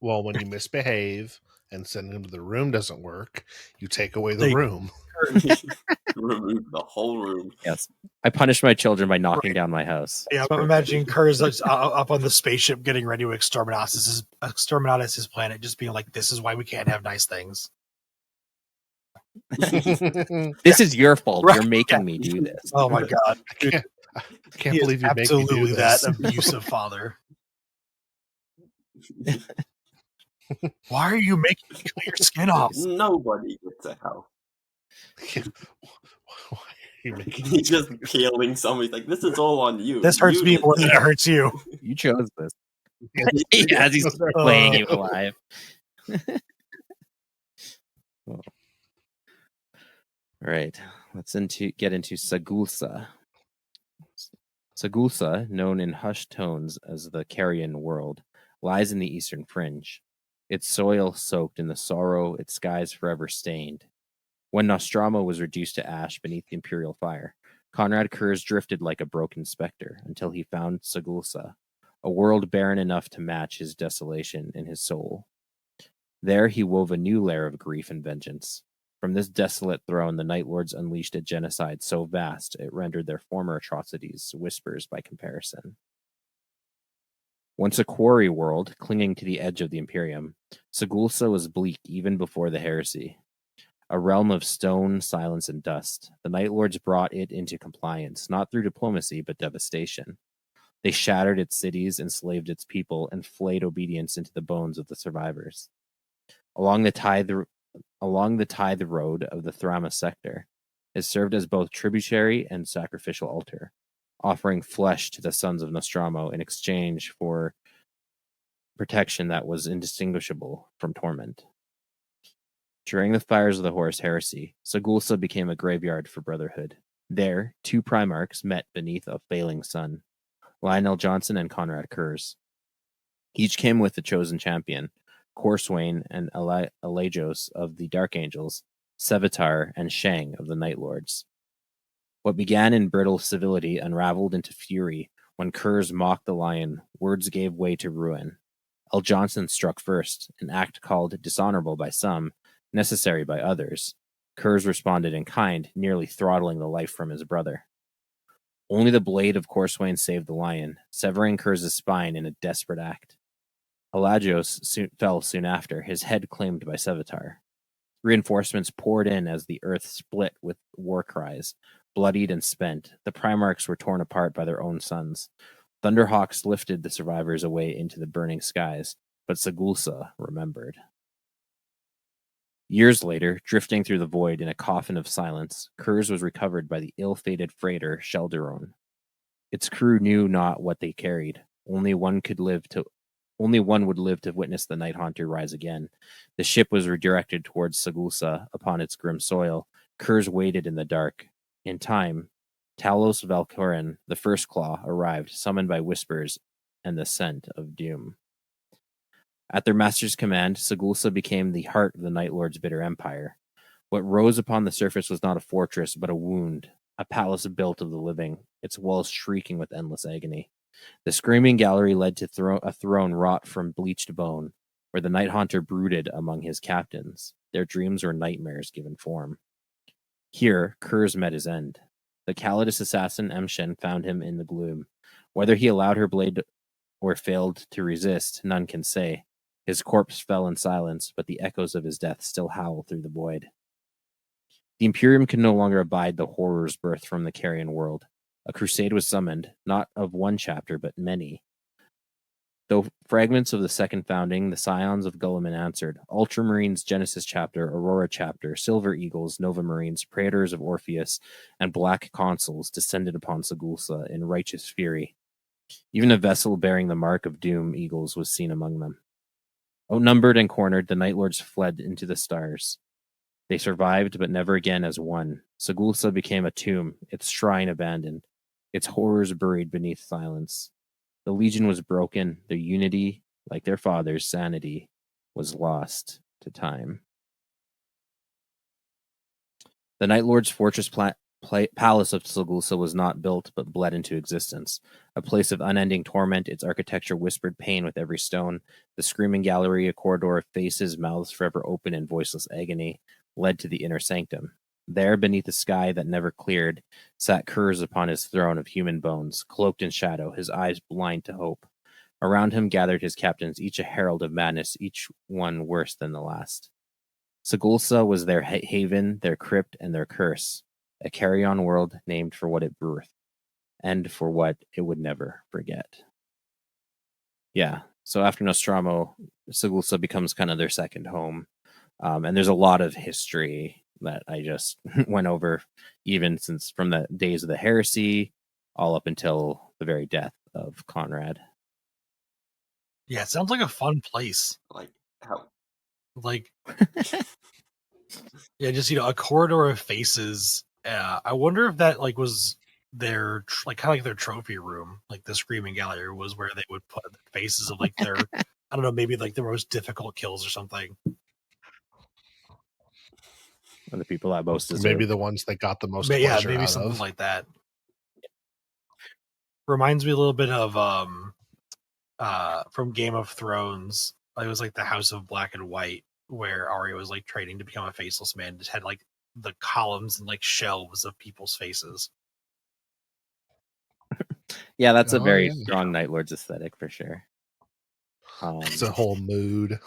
Well, when you misbehave and send him to the room doesn't work, you take away the room.
Remove the whole room.
Yes. I punish my children by knocking down my house.
Yeah, I'm imagining Kerr's up on the spaceship getting ready to exterminate his planet, just being like, this is why we can't have nice things.
This is your fault.
Right.
You're making me do this.
Oh my god.
I can't believe you make me do
absolutely
this.
that abusive father. Why are you making me cut your skin off?
Nobody gets a house.
Why are you making
He's just peeling somebody. Like, this is all on you.
This hurts
You
me
did
more than it
that.
hurts you.
You chose this.
Yeah.
As he's playing you alive. All right, let's get into Sagulsa. Sagulsa, known in hushed tones as the Carrion World, lies in the eastern fringe, its soil soaked in the sorrow, its skies forever stained. When Nostromo was reduced to ash beneath the Imperial fire, Conrad Kurz drifted like a broken specter until he found Sagulsa, a world barren enough to match his desolation in his soul. There he wove a new layer of grief and vengeance. From this desolate throne, the Night Lords unleashed a genocide so vast it rendered their former atrocities whispers by comparison. Once a quarry world, clinging to the edge of the Imperium, Sagulsa was bleak even before the heresy. A realm of stone, silence, and dust, the Night Lords brought it into compliance, not through diplomacy, but devastation. They shattered its cities, enslaved its people, and flayed obedience into the bones of the survivors. Along the tithe road of the Thrama sector, it served as both tributary and sacrificial altar, offering flesh to the sons of Nostromo in exchange for protection that was indistinguishable from torment. During the fires of the Horus Heresy, Sagulsa became a graveyard for brotherhood. There, two Primarchs met beneath a failing sun, Lionel Johnson and Conrad Kurz. Each came with a chosen champion, Corswain and Alajos of the Dark Angels, Sevatar and Shang of the Night Lords. What began in brittle civility unraveled into fury when Kurz mocked the lion. Words gave way to ruin. L. Johnson struck first, an act called dishonorable by some, necessary by others. Kurz responded in kind, nearly throttling the life from his brother. Only the blade of Corswain saved the lion, severing Kurz's spine in a desperate act. Alajos fell soon after, his head claimed by Sevatar. Reinforcements poured in as the earth split with war cries. Bloodied and spent, the Primarchs were torn apart by their own sons. Thunderhawks lifted the survivors away into the burning skies, but Sagulsa remembered. Years later, drifting through the void in a coffin of silence, Kurz was recovered by the ill-fated freighter Shelderon. Its crew knew not what they carried. Only one would live to witness the Night Haunter rise again. The ship was redirected towards Sagulsa upon its grim soil. Kurz waited in the dark. In time, Talos Valkyrin, the First Claw, arrived, summoned by whispers and the scent of doom. At their master's command, Sagulsa became the heart of the Night Lord's bitter empire. What rose upon the surface was not a fortress, but a wound, a palace built of the living, its walls shrieking with endless agony. The screaming gallery led to a throne wrought from bleached bone, where the Night Haunter brooded among his captains. Their dreams were nightmares given form. Here, Kurz met his end. The Calidus assassin Emshen found him in the gloom. Whether he allowed her blade or failed to resist, none can say. His corpse fell in silence, but the echoes of his death still howl through the void. The Imperium could no longer abide the horrors birthed from the Carrion World. A crusade was summoned, not of one chapter, but many. Though fragments of the second founding, the scions of Gulliman answered, Ultramarines Genesis chapter, Aurora chapter, Silver Eagles, Nova Marines, Praetors of Orpheus, and Black Consuls descended upon Sagulsa in righteous fury. Even a vessel bearing the mark of doom eagles was seen among them. Outnumbered and cornered, the Night Lords fled into the stars. They survived, but never again as one. Sagulsa became a tomb, its shrine abandoned, its horrors buried beneath silence. The Legion was broken, their unity, like their father's sanity, was lost to time. The Night Lord's fortress palace of Sagulsa was not built, but bled into existence. A place of unending torment, its architecture whispered pain with every stone. The screaming gallery, a corridor of faces, mouths forever open in voiceless agony, led to the inner sanctum. There, beneath a sky that never cleared, sat Kurz upon his throne of human bones, cloaked in shadow, his eyes blind to hope. Around him gathered his captains, each a herald of madness, each one worse than the last. Sagulsa was their haven, their crypt, and their curse, a carry-on world named for what it birthed, and for what it would never forget. Yeah, so after Nostromo, Sagulsa becomes kind of their second home. And there's a lot of history that I just went over, even since from the days of the heresy all up until the very death of Conrad.
Yeah, it sounds like a fun place.
Like how?
Like, yeah, just a corridor of faces. I wonder if that was their kind of like their trophy room. Like the Screaming Gallery was where they would put the faces of their I don't know, maybe their most difficult kills or something.
Or the people that most deserve.
Maybe the ones that got the most pleasure
maybe
out
something
of.
like that. Reminds me a little bit of from Game of Thrones. It was like the House of Black and White, where Arya was training to become a faceless man. It had the columns and shelves of people's faces.
Yeah, that's a very strong Night Lords aesthetic for sure.
It's a whole mood.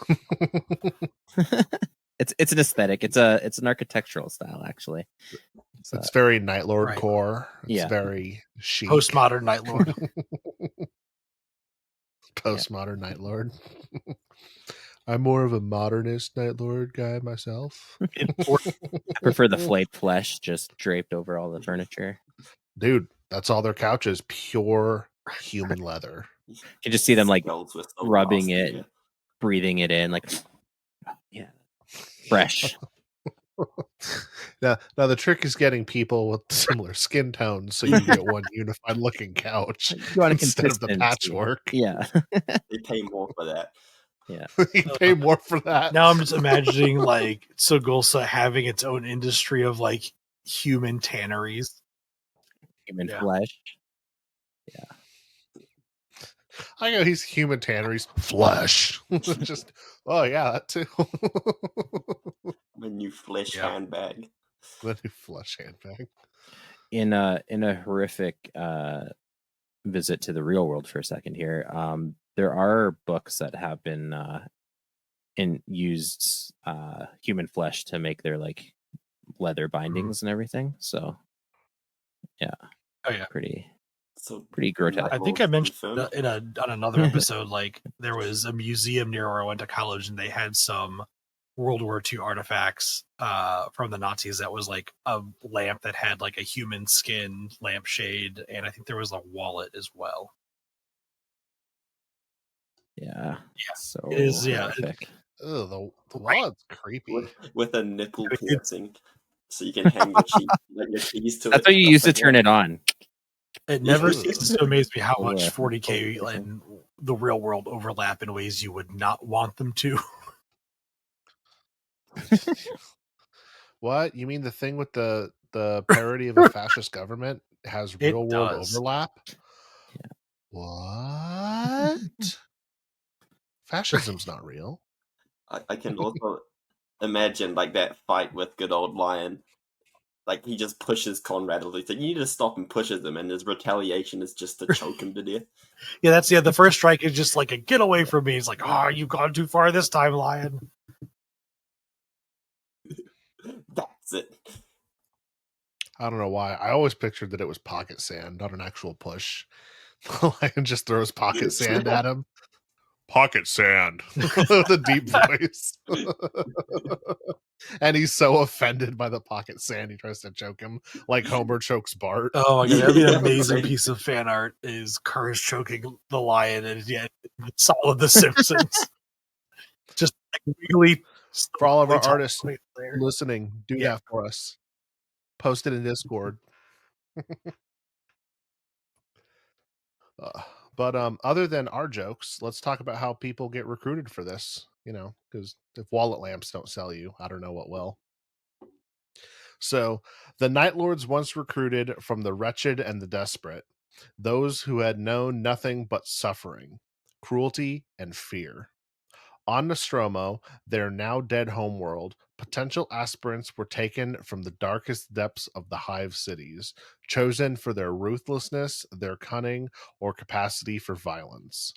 It's an aesthetic. It's an architectural style, actually.
It's very Night Lord
right.
core. It's very chic.
Postmodern Night Lord.
Postmodern Night Lord. I'm more of a modernist Night Lord guy myself.
I prefer the flayed flesh just draped over all the furniture.
Dude, that's all their couches. Pure human leather.
You can just see them rubbing it, breathing it in, fresh.
Now the trick is getting people with similar skin tones so you get one unified looking couch instead of the patchwork.
Yeah.
They pay more for that.
Yeah.
You pay more for that.
Now I'm just imagining Sagulsa having its own industry of human tanneries.
Human flesh. Yeah.
I know he's human tanneries. Flesh. Just that too.
My new flesh handbag.
The new flesh handbag.
In a horrific visit to the real world for a second here, there are books that have been used human flesh to make their leather bindings and everything. So yeah.
Oh yeah.
Pretty grotesque.
I think I mentioned on another episode, there was a museum near where I went to college, and they had some World War II artifacts from the Nazis. That was a lamp that had a human skin lampshade, and I think there was a wallet as well.
Yeah. So
it is.
horrific.
The wallet's creepy
with a nipple piercing, so you can hang your keys to it.
That's how you used to turn it on.
It never ceases to amaze me how much 40K and the real world overlap in ways you would not want them to.
What? You mean the thing with the parody of a fascist government has real world overlap?
Yeah.
What? Fascism's not real.
I can also imagine that fight with good old Lion. He just pushes Conrad. He's you need to stop, and pushes him, and his retaliation is just to choke him to death.
Yeah, that's the first strike is just a get away from me. He's you've gone too far this time, Lion.
That's it.
I don't know why. I always pictured that it was pocket sand, not an actual push. The lion just throws pocket sand at him. Pocket sand with a deep voice. And he's so offended by the pocket sand, he tries to choke him like Homer chokes Bart.
Oh my god, that'd be an
Yeah,
amazing
right.
piece of fan art. Is Courage choking the lion, and yet it's all of the Simpsons. Just like really
For all of our
tall
artists
point there.
listening, do
Yeah.
that for us. Post it in Discord. But other than our jokes, let's talk about how people get recruited for this. You know, because if wallet lamps don't sell you, I don't know what will. So, the Night Lords once recruited from the wretched and the desperate, those who had known nothing but suffering, cruelty, and fear. On Nostromo, their now dead homeworld, potential aspirants were taken from the darkest depths of the Hive cities, chosen for their ruthlessness, their cunning, or capacity for violence.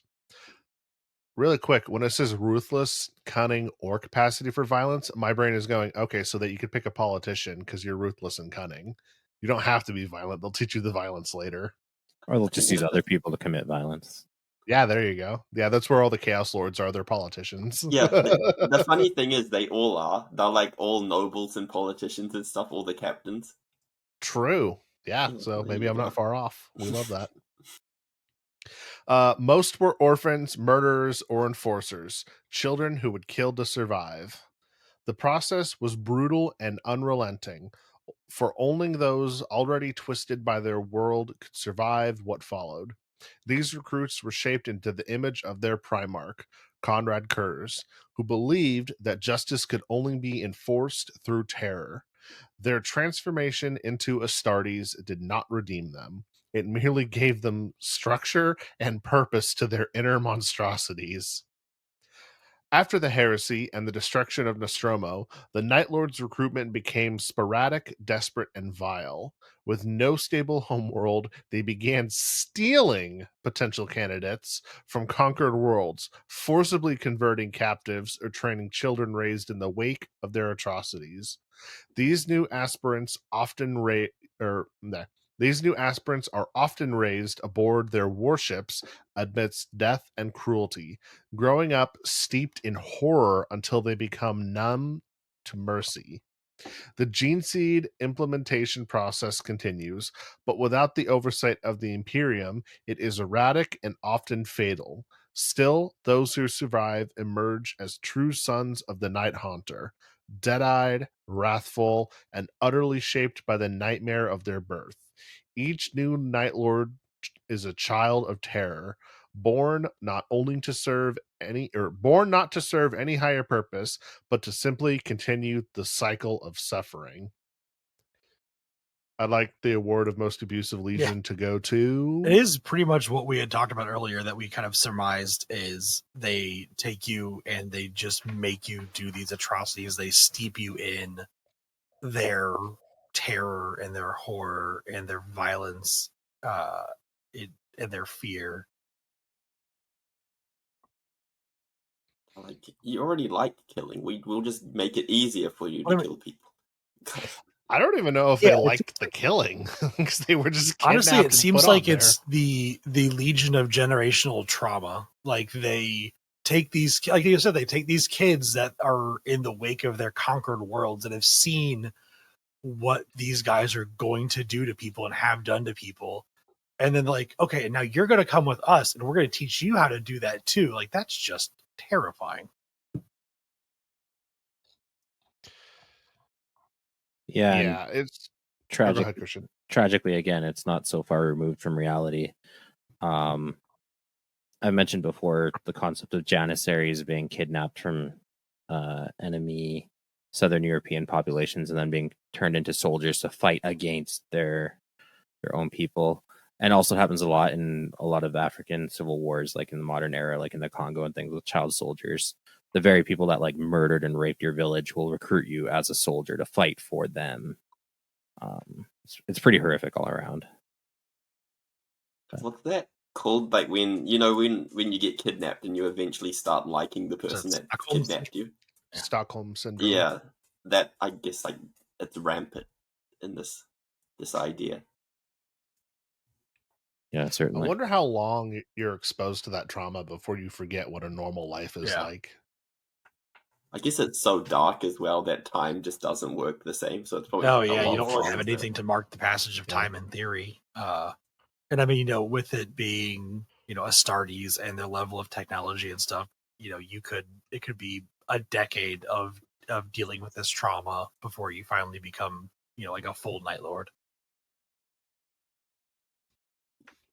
Really quick, when it says ruthless, cunning, or capacity for violence, my brain is going, okay, so that you could pick a politician because you're ruthless and cunning. You don't have to be violent. They'll teach you the violence later.
Or they'll just use other people to commit violence.
Yeah, there you go. Yeah, that's where all the Chaos Lords are. They're politicians.
Yeah, the funny thing is they all are. They're like all nobles and politicians and stuff, all the captains.
True. Yeah,
Yeah,
so
there
maybe
you
I'm
go.
not far off. We love that. Most were orphans, murderers, or enforcers, children who would kill to survive. The process was brutal and unrelenting, for only those already twisted by their world could survive what followed. These recruits were shaped into the image of their Primarch, Conrad Kurz, who believed that justice could only be enforced through terror. Their transformation into Astartes did not redeem them. It merely gave them structure and purpose to their inner monstrosities. After the heresy and the destruction of Nostromo, the Night Lords' recruitment became sporadic, desperate, and vile. With no stable homeworld, they began stealing potential candidates from conquered worlds, forcibly converting captives or training children raised in the wake of their atrocities. These new aspirants these new aspirants are often raised aboard their warships amidst death and cruelty, growing up steeped in horror until they become numb to mercy. The gene seed implementation process continues, but without the oversight of the Imperium, it is erratic and often fatal. Still, those who survive emerge as true sons of the Night Haunter, dead-eyed, wrathful, and utterly shaped by the nightmare of their birth. Each new Night Lord is a child of terror, born not to serve any higher purpose, but to simply continue the cycle of suffering. I'd like the award of most abusive legion to go to.
It is pretty much what we had talked about earlier that we kind of surmised is they take you and they just make you do these atrocities. They steep you in their terror and their horror and their violence and their fear.
Like, you already like killing. We'll just make it easier for you to kill people.
I don't even know if they liked the killing because they were just kidnapped.
Honestly, it seems like it's
there.
the legion of generational trauma. Like they take these, like you said, they take these kids that are in the wake of their conquered worlds and have seen what these guys are going to do to people and have done to people. And then like, okay, now you're going to come with us and we're going to teach you how to do that too. Like, that's just terrifying.
Yeah,
it's
tragic.
Go ahead, Christian.
Tragically, again, it's not so far removed from reality. I mentioned before the concept of Janissaries being kidnapped from enemy Southern European populations and then being turned into soldiers to fight against their own people. And also happens a lot in a lot of African civil wars, like in the modern era, like in the Congo and things, with child soldiers. The very people that like murdered and raped your village will recruit you as a soldier to fight for them. It's pretty horrific all around.
What's that called? Like when you get kidnapped and you eventually start liking the person that kidnapped you.
Stockholm syndrome.
Yeah, that I guess like it's rampant in this this idea.
Yeah,
I
certainly.
wonder how long you're exposed to that trauma before you forget what a normal life is
Yeah.
like.
I guess it's so dark as well that time just doesn't work the same. So it's probably
Oh
a
yeah, you
lot
don't
for
really have
us
anything to mark the passage of
Yeah.
time in theory. And I mean, you know, with it being, you know, Astartes and their level of technology and stuff, you know, it could be a decade of dealing with this trauma before you finally become, you know, like a full Night Lord.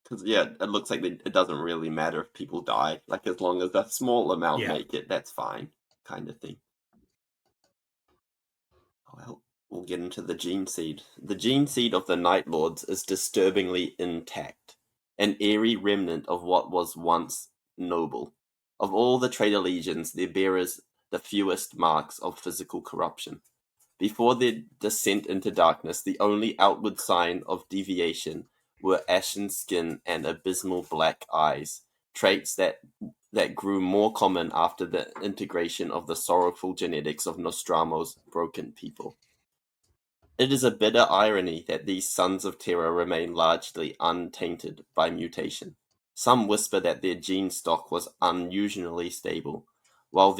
Because it looks like it doesn't really matter if people die. Like as long as a small amount
Yeah.
make it, that's fine, kind of thing. Well, we'll get into the gene seed. The gene seed of the Night Lords is disturbingly intact, an eerie remnant of what was once noble. Of all the traitor legions, their bearers the fewest marks of physical corruption. Before their descent into darkness, the only outward sign of deviation were ashen skin and abysmal black eyes, traits that grew more common after the integration of the sorrowful genetics of Nostramo's broken people. It is a bitter irony that these sons of terror remain largely untainted by mutation. Some whisper that their gene stock was unusually stable, while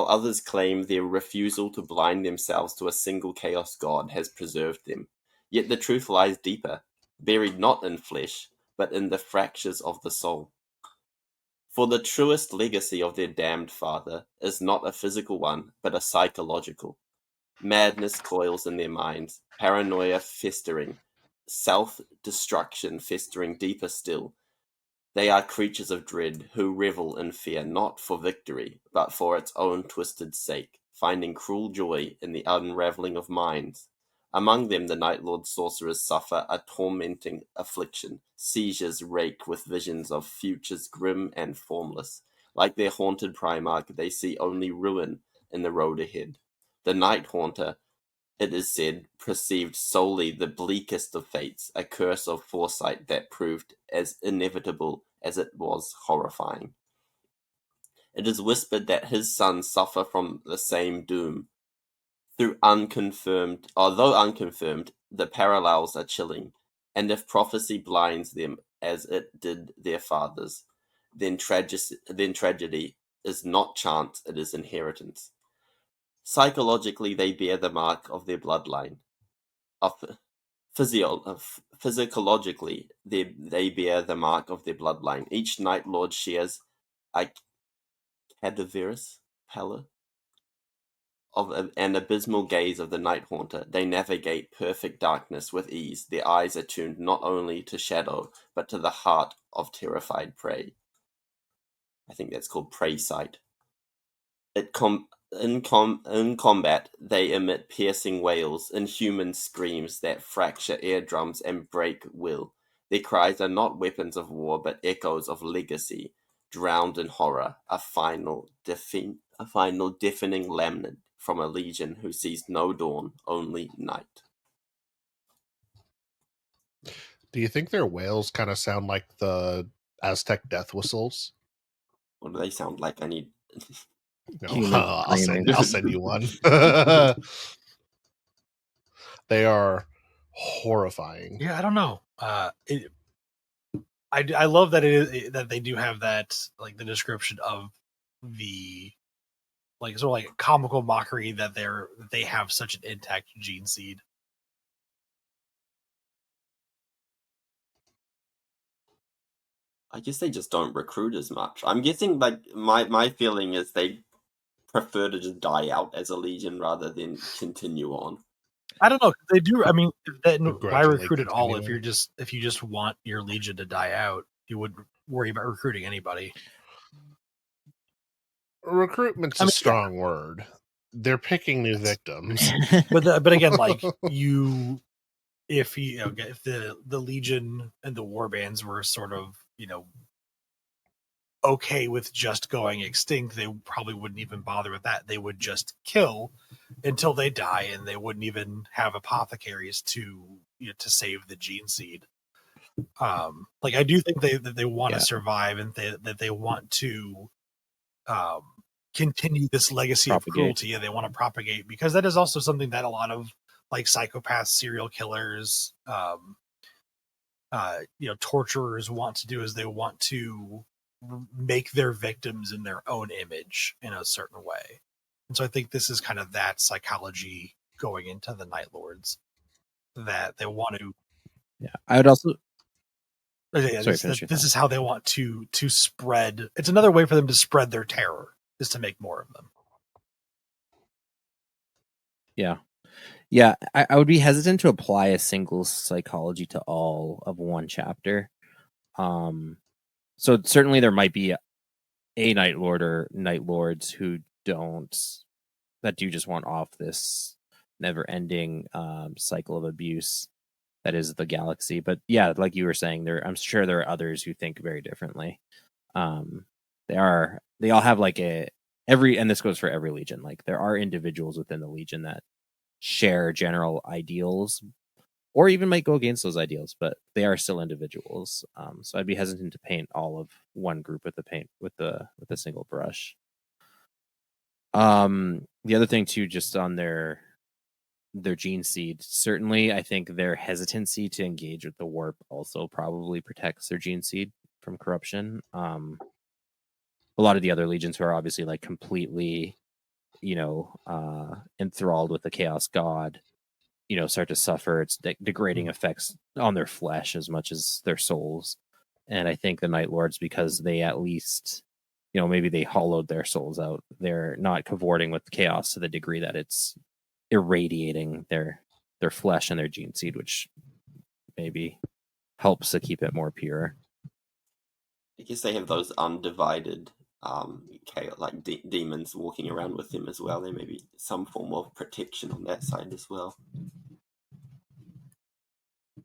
others claim their refusal to blind themselves to a single chaos god has preserved them. Yet the truth lies deeper, buried not in flesh, but in the fractures of the soul. For the truest legacy of their damned father is not a physical one, but a psychological. Madness coils in their minds, paranoia festering, self-destruction festering deeper still. They are creatures of dread who revel in fear not for victory, but for its own twisted sake, finding cruel joy in the unraveling of minds. Among them the Night Lord sorcerers suffer a tormenting affliction. Seizures rake with visions of futures grim and formless. Like their haunted Primarch, they see only ruin in the road ahead. The Night Haunter, it is said, perceived solely the bleakest of fates, a curse of foresight that proved as inevitable as it was horrifying. It is whispered that his sons suffer from the same doom. Although unconfirmed, the parallels are chilling, and if prophecy blinds them as it did their fathers, then tragedy is not chance, it is inheritance. Psychologically, they bear the mark of their bloodline. Physiologically, they bear the mark of their bloodline. Each Night Lord shares a cadaverous pallor of an abysmal gaze of the Night Haunter. They navigate perfect darkness with ease. Their eyes are tuned not only to shadow, but to the heart of terrified prey. I think that's called prey sight. In combat, they emit piercing wails, inhuman screams that fracture eardrums and break will. Their cries are not weapons of war, but echoes of legacy, drowned in horror, a final deafening lament from a legion who sees no dawn, only night.
Do you think their wails kind of sound like the Aztec death whistles?
What do they sound like? I need...
No,
Human
I'll
screaming.
send you one. They are horrifying.
Yeah, I don't know. I love that that they do have that, like, the description of the, like, sort of like comical mockery that they have such an intact gene seed.
I guess they just don't recruit as much. I'm guessing, like, my feeling is they prefer to just die out as a legion rather than continue on.
I don't know. They do. I mean, why
Begrudgingly
recruit at all if
continuing.
you just want your legion to die out? You wouldn't worry about recruiting anybody.
Recruitment's
I
a
mean, yeah.
strong word. They're picking new victims.
But again, like, if the legion and the warbands were sort of, you know, okay with just going extinct, they probably wouldn't even bother with that. They would just kill until they die, and they wouldn't even have apothecaries to, you know, to save the gene seed. Like, I do think that they want to survive, and that they want to continue this legacy of
Propagate.
cruelty, and they want to propagate, because that is also something that a lot of like psychopaths, serial killers, torturers want to do is they want to make their victims in their own image in a certain way. And so I think this is kind of that psychology going into the Night Lords, that they want to.
Yeah, I would also.
Yeah, this is how they want to spread. It's another way for them to spread their terror, is to make more of them.
Yeah, I would be hesitant to apply a single psychology to all of one chapter. So certainly there might be a Night Lord or Night Lords who do just want off this never-ending cycle of abuse that is the galaxy. But yeah, like you were saying, I'm sure there are others who think very differently. They all have like and this goes for every legion. Like there are individuals within the legion that share general ideals, or even might go against those ideals, but they are still individuals. So I'd be hesitant to paint all of one group with a single brush. The other thing too, just on their gene seed, certainly I think their hesitancy to engage with the warp also probably protects their gene seed from corruption. A lot of the other legions who are obviously like completely, enthralled with the chaos god, start to suffer its degrading effects on their flesh as much as their souls. And I think the Night Lords, because they at least, maybe they hollowed their souls out, they're not cavorting with chaos to the degree that it's irradiating their flesh and their gene seed, which maybe helps to keep it more pure.
I guess they have those undivided like demons walking around with them as well. There may be some form of protection on that side as well.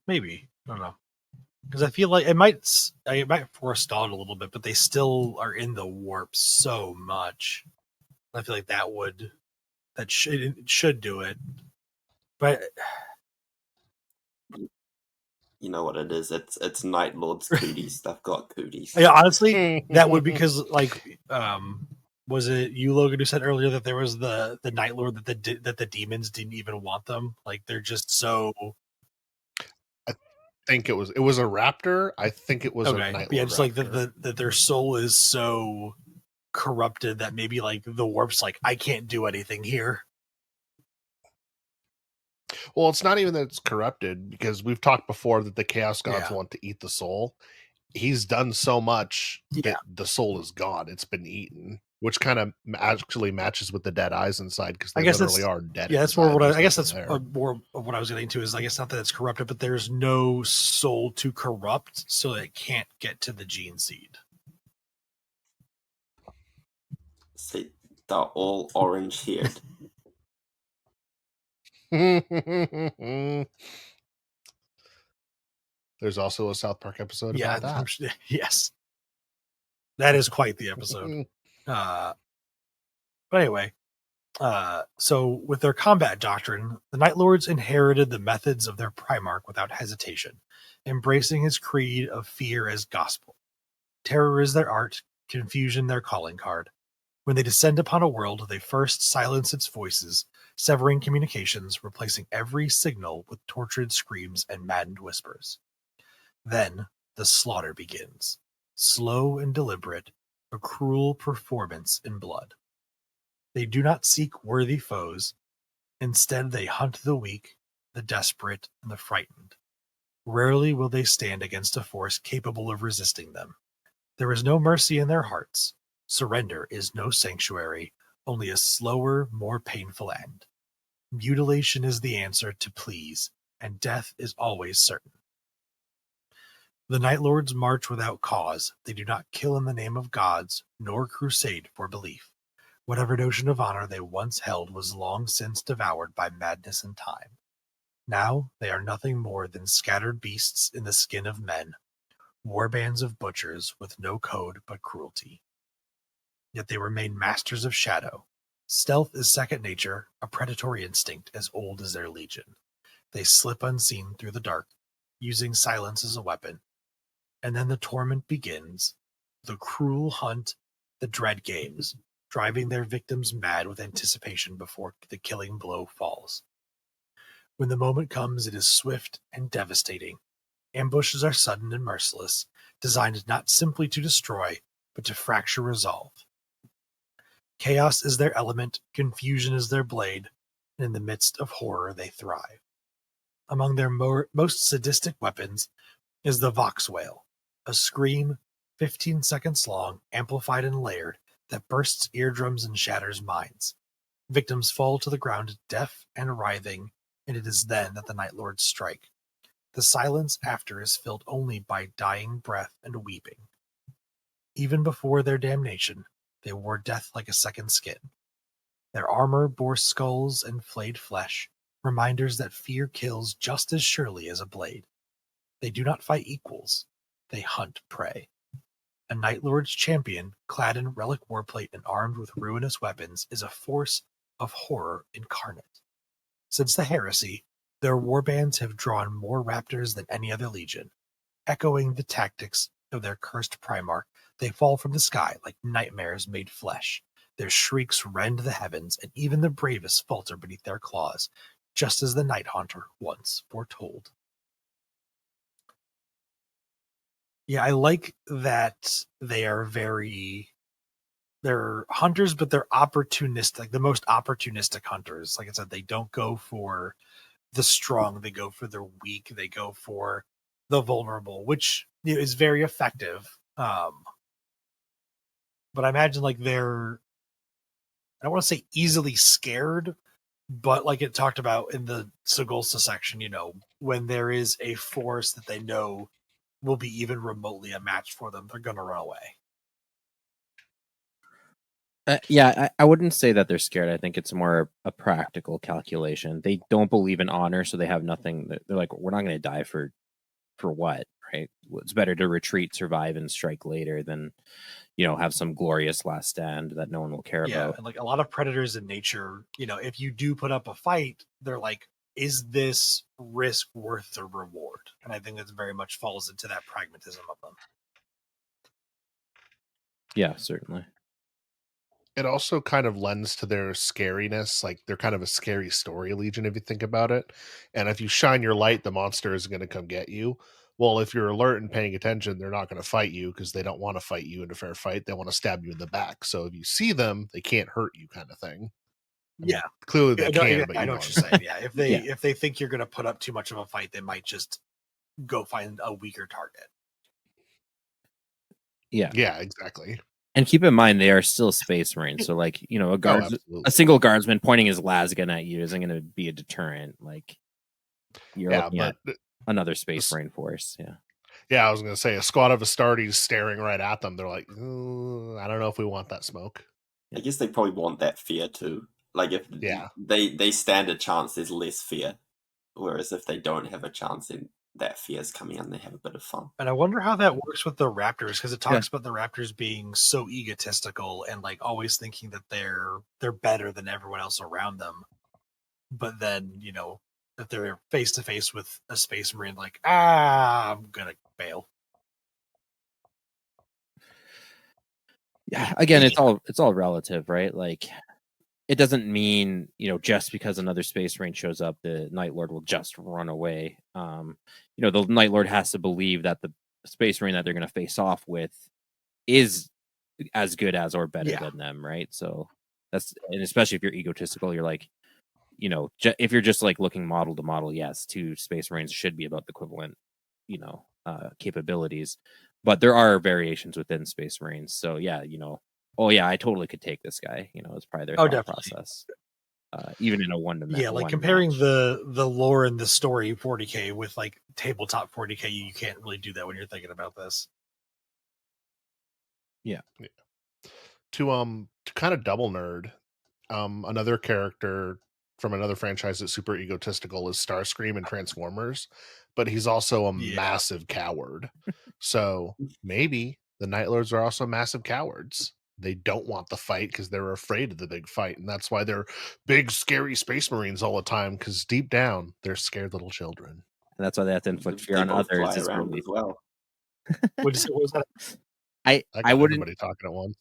Maybe, I don't know, because I feel like it might forestall it a little bit, but they still are in the warp so much. I feel like that should do it, but
you know what it is? It's Night Lords cooties. They've got cooties.
Yeah, honestly, that would, because like, was it you, Logan, who said earlier that there was the Night Lord that the demons didn't even want them? Like they're just so.
I think it was a raptor. I think it was a Night Lord.
Yeah, just
raptor.
like that their soul is so corrupted that maybe like the warp's like, I can't do anything here.
Well, it's not even that it's corrupted, because we've talked before that the chaos gods want to eat the soul. He's done so much that the soul is gone. It's been eaten, which kind of actually matches with the dead eyes inside, because they literally are dead.
Yeah, that's more what I guess that's more of what I was getting to, is I guess not that it's corrupted, but there's no soul to corrupt, so it can't get to the gene seed.
See, they're all orange haired.
There's also a South Park episode about that.
Yes, that is quite the episode. But anyway, so with their combat doctrine, the Night Lords inherited the methods of their Primarch without hesitation, embracing his creed of fear as gospel. Terror is their art, confusion their calling card. When they descend upon a world, they first silence its voices, severing communications, replacing every signal with tortured screams and maddened whispers. Then the slaughter begins, slow and deliberate, a cruel performance in blood. They do not seek worthy foes. Instead, they hunt the weak, the desperate, and the frightened. Rarely will they stand against a force capable of resisting them. There is no mercy in their hearts. Surrender is no sanctuary, only a slower, more painful end. Mutilation is the answer to pleas, and death is always certain. The Night Lords march without cause. They do not kill in the name of gods, nor crusade for belief. Whatever notion of honor they once held was long since devoured by madness and time. Now they are nothing more than scattered beasts in the skin of men, warbands of butchers with no code but cruelty. Yet they remain masters of shadow. Stealth is second nature, a predatory instinct as old as their legion. They slip unseen through the dark, using silence as a weapon. And then the torment begins, the cruel hunt, the dread games, driving their victims mad with anticipation before the killing blow falls. When the moment comes, it is swift and devastating. Ambushes are sudden and merciless, designed not simply to destroy, but to fracture resolve. Chaos is their element, confusion is their blade, and in the midst of horror they thrive. Among their most sadistic weapons is the Vox Wail, a scream 15 seconds long, amplified and layered, that bursts eardrums and shatters minds. Victims fall to the ground deaf and writhing, and it is then that the Night Lords strike. The silence after is filled only by dying breath and weeping. Even before their damnation, they wore death like a second skin. Their armor bore skulls and flayed flesh, reminders that fear kills just as surely as a blade. They do not fight equals, they hunt prey. A Night Lord's champion, clad in relic warplate and armed with ruinous weapons, is a force of horror incarnate. Since the heresy, their warbands have drawn more raptors than any other legion. Echoing the tactics of their cursed Primarch, they fall from the sky like nightmares made flesh. Their shrieks rend the heavens, and even the bravest falter beneath their claws, just as the Night Haunter once foretold. Yeah, I like that they're hunters, but they're opportunistic, the most opportunistic hunters. Like I said, they don't go for the strong, they go for the weak, they go for the vulnerable, which is very effective. But I imagine like I don't want to say easily scared, but like it talked about in the Sigulsa section, when there is a force that they know will be even remotely a match for them, they're going to run away.
I wouldn't say that they're scared. I think it's more a practical calculation. They don't believe in honor, so they have nothing. They're like, we're not going to die for what, right? It's better to retreat, survive, and strike later than, have some glorious last stand that no one will care about.
And like a lot of predators in nature, if you do put up a fight, they're like, is this risk worth the reward? And I think that very much falls into that pragmatism of them.
Yeah, certainly.
It also kind of lends to their scariness. Like they're kind of a scary story legion if you think about it. And if you shine your light, the monster is going to come get you. Well, if you're alert and paying attention, they're not going to fight you because they don't want to fight you in a fair fight. They want to stab you in the back. So if you see them, they can't hurt you, kind of thing. I mean, clearly they can, but
I know what you're saying. Yeah, if they think you're going to put up too much of a fight, they might just go find a weaker target.
Yeah, exactly.
And keep in mind, they are still Space Marines. So, like, a single guardsman pointing his lasgun at you isn't going to be a deterrent. Like, you're looking at another Space Marine force. Yeah.
Yeah, I was going to say a squad of Astartes staring right at them. They're like, I don't know if we want that smoke.
I guess they probably want that fear too. Like if they stand a chance, there's less fear. Whereas if they don't have a chance, then that fear is coming and they have a bit of fun.
And I wonder how that works with the Raptors, because it talks about the Raptors being so egotistical and like always thinking that they're better than everyone else around them. But then, if they're face to face with a Space Marine, like, I'm gonna bail.
Yeah, again, it's all relative, right? Like, it doesn't mean, just because another Space Marine shows up, the Night Lord will just run away. The Night Lord has to believe that the Space Marine that they're going to face off with is as good as or better than them, right? So and especially if you're egotistical, you're like, if you're just like looking model to model, yes, 2 Space Marines should be about the equivalent, capabilities. But there are variations within Space Marines. So yeah, I totally could take this guy. It's probably their thought process. Even in a one-to-one.
Yeah, like comparing the lore and the story 40K with like tabletop 40K, you can't really do that when you're thinking about this.
Yeah.
To kind of double nerd, another character from another franchise that's super egotistical is Starscream in Transformers, but he's also a massive coward. So maybe the Night Lords are also massive cowards. They don't want the fight because they're afraid of the big fight, and that's why they're big, scary Space Marines all the time. Because deep down, they're scared little children.
And that's why they have to inflict fear on others.
Fly around as well.
What was that?
I wouldn't. Everybody talking at once.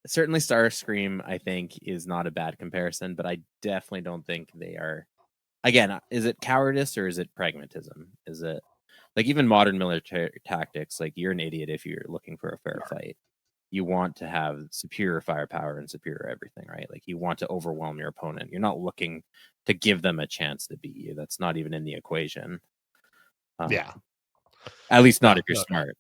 Certainly Starscream, I think, is not a bad comparison, but I definitely don't think they are. again, is it cowardice or is it pragmatism? Is it like even modern military tactics? Like you're an idiot if you're looking for a fair fight. You want to have superior firepower and superior everything, right? Like you want to overwhelm your opponent. You're not looking to give them a chance to beat you. That's not even in the equation.
Yeah.
At least not if you're smart.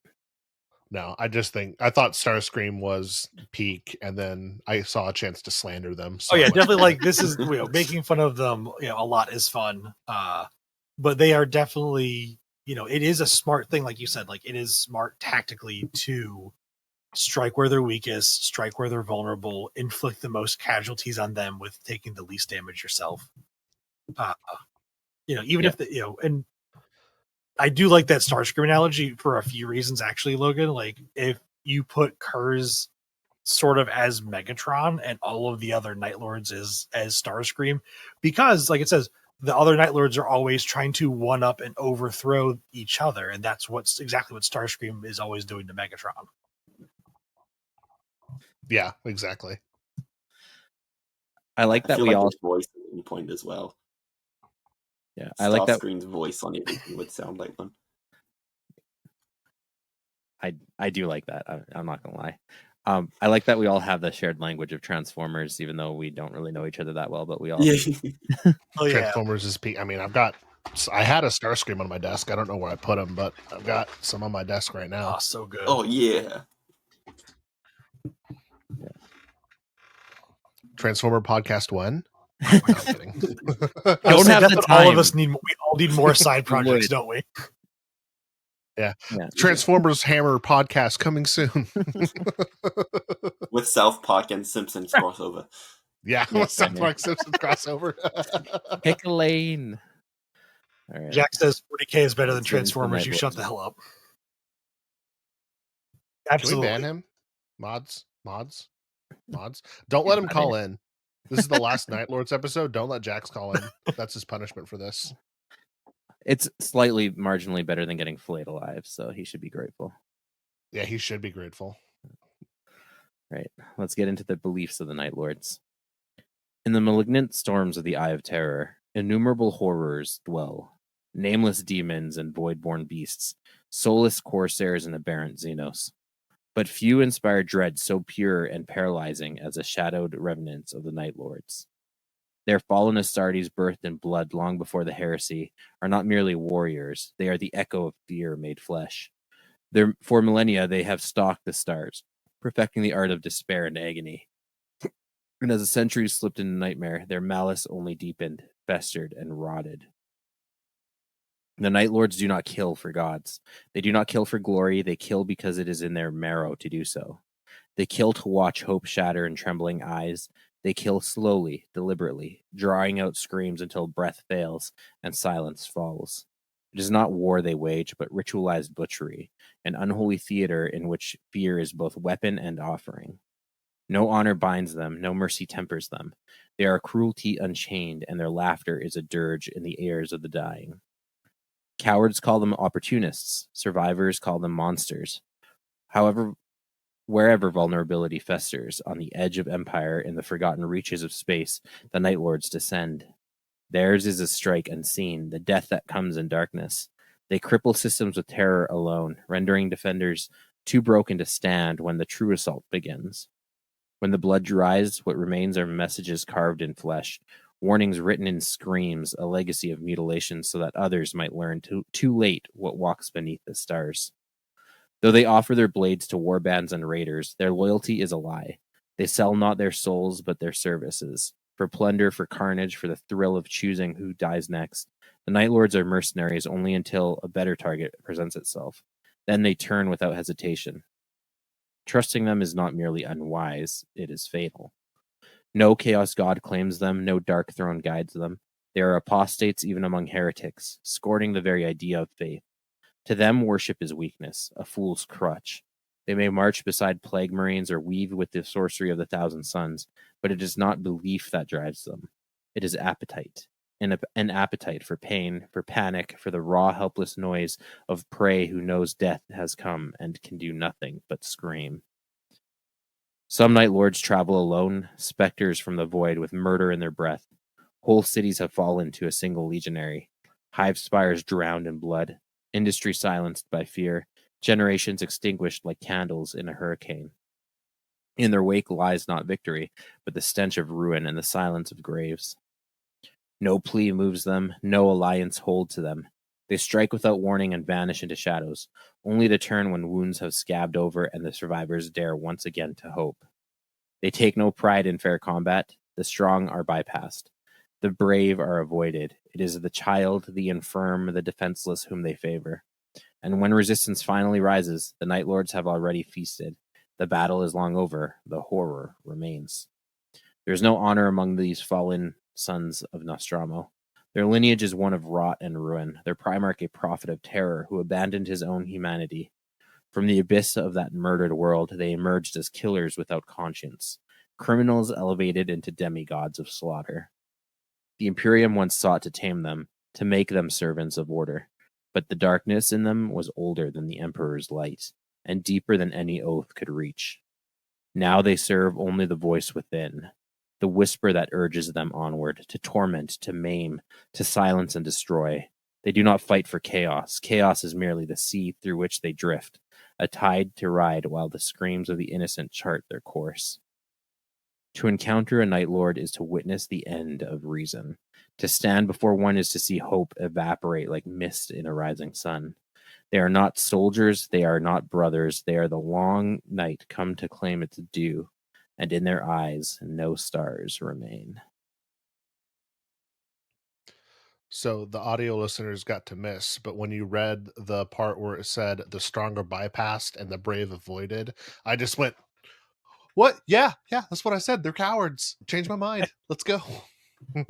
No, I thought Starscream was peak, and then I saw a chance to slander them. So
definitely. Like this is making fun of them. A lot is fun. But they are definitely it is a smart thing, like you said. Like it is smart tactically to strike where they're weakest, strike where they're vulnerable, inflict the most casualties on them with taking the least damage yourself. Even if and I do like that Starscream analogy for a few reasons, actually, Logan. Like, if you put Kurz sort of as Megatron and all of the other Night Lords as Starscream, because, like it says, the other Night Lords are always trying to one-up and overthrow each other, and that's exactly what Starscream is always doing to Megatron.
Yeah, exactly.
I like that
feel
we
like
all
his voice at one point as well.
Yeah, I like that
Starscream's voice on everything would sound like one.
I do like that. I'm not gonna lie. I like that we all have the shared language of Transformers, even though we don't really know each other that well. But we all
Transformers is peak. I mean, I had a Starscream on my desk. I don't know where I put him, but I've got some on my desk right now.
Oh, so good.
Oh yeah.
Transformer podcast when? I'm not kidding.
Don't have the time.
All of us need. We all need more side projects, don't we?
Yeah. Transformers Hammer podcast coming soon.
With South Park and Simpsons crossover.
Yeah, with South Park Simpsons crossover.
Pick a lane. All right.
Jack says 40K is better than Transformers. You shut the hell up. Absolutely.
Can we ban him? Mods. Don't let him call in. This is the last Night Lords episode. Don't let Jax call in. That's his punishment for this.
It's slightly marginally better than getting flayed alive, so he should be grateful.
Yeah, he should be grateful.
Right. Let's get into the beliefs of the Night Lords. In the malignant storms of the Eye of Terror, innumerable horrors dwell. Nameless demons and void-born beasts, soulless corsairs and aberrant Xenos. But few inspire dread so pure and paralyzing as the shadowed remnants of the Night Lords. Their fallen Astartes birthed in blood long before the heresy are not merely warriors, they are the echo of fear made flesh. For millennia they have stalked the stars, perfecting the art of despair and agony. And as the centuries slipped into nightmare, their malice only deepened, festered, and rotted. The Night Lords do not kill for gods. They do not kill for glory, they kill because it is in their marrow to do so. They kill to watch hope shatter in trembling eyes. They kill slowly, deliberately, drawing out screams until breath fails and silence falls. It is not war they wage, but ritualized butchery, an unholy theater in which fear is both weapon and offering. No honor binds them, no mercy tempers them. They are cruelty unchained, and their laughter is a dirge in the ears of the dying. Cowards call them opportunists. Survivors call them monsters. However, wherever vulnerability festers, on the edge of empire in the forgotten reaches of space, the Night Lords descend. Theirs is a strike unseen, the death that comes in darkness. They cripple systems with terror alone, rendering defenders too broken to stand when the true assault begins. When the blood dries, what remains are messages carved in flesh, warnings written in screams, a legacy of mutilation so that others might learn too late what walks beneath the stars. Though they offer their blades to warbands and raiders, their loyalty is a lie. They sell not their souls, but their services. For plunder, for carnage, for the thrill of choosing who dies next. The Night Lords are mercenaries only until a better target presents itself. Then they turn without hesitation. Trusting them is not merely unwise, it is fatal. No Chaos God claims them, no Dark Throne guides them. They are apostates even among heretics, scorning the very idea of faith. To them, worship is weakness, a fool's crutch. They may march beside plague marines or weave with the sorcery of the Thousand Suns, but it is not belief that drives them. It is appetite. An appetite for pain, for panic, for the raw, helpless noise of prey who knows death has come and can do nothing but scream. Some Night Lords travel alone, specters from the void with murder in their breath. Whole cities have fallen to a single legionary. Hive spires drowned in blood. Industry silenced by fear. Generations extinguished like candles in a hurricane. In their wake lies not victory, but the stench of ruin and the silence of graves. No plea moves them, no alliance hold to them. They strike without warning and vanish into shadows, only to turn when wounds have scabbed over and the survivors dare once again to hope. They take no pride in fair combat. The strong are bypassed. The brave are avoided. It is the child, the infirm, the defenseless whom they favor. And when resistance finally rises, the Night Lords have already feasted. The battle is long over. The horror remains. There is no honor among these fallen sons of Nostromo. Their lineage is one of rot and ruin. Their Primarch a prophet of terror who abandoned his own humanity. From the abyss of that murdered world, they emerged as killers without conscience, criminals elevated into demigods of slaughter. The Imperium once sought to tame them, to make them servants of order, but the darkness in them was older than the Emperor's light, and deeper than any oath could reach. Now they serve only the voice within, the whisper that urges them onward, to torment, to maim, to silence and destroy. They do not fight for chaos. Chaos is merely the sea through which they drift, a tide to ride while the screams of the innocent chart their course. To encounter a Night Lord is to witness the end of reason. To stand before one is to see hope evaporate like mist in a rising sun. They are not soldiers, they are not brothers, they are the long night come to claim its due, and in their eyes no stars remain.
So the audio listeners got to miss, but when you read the part where it said the strong are bypassed and the brave avoided, I just went, what? Yeah, that's what I said. They're cowards. Change my mind. Let's go.
I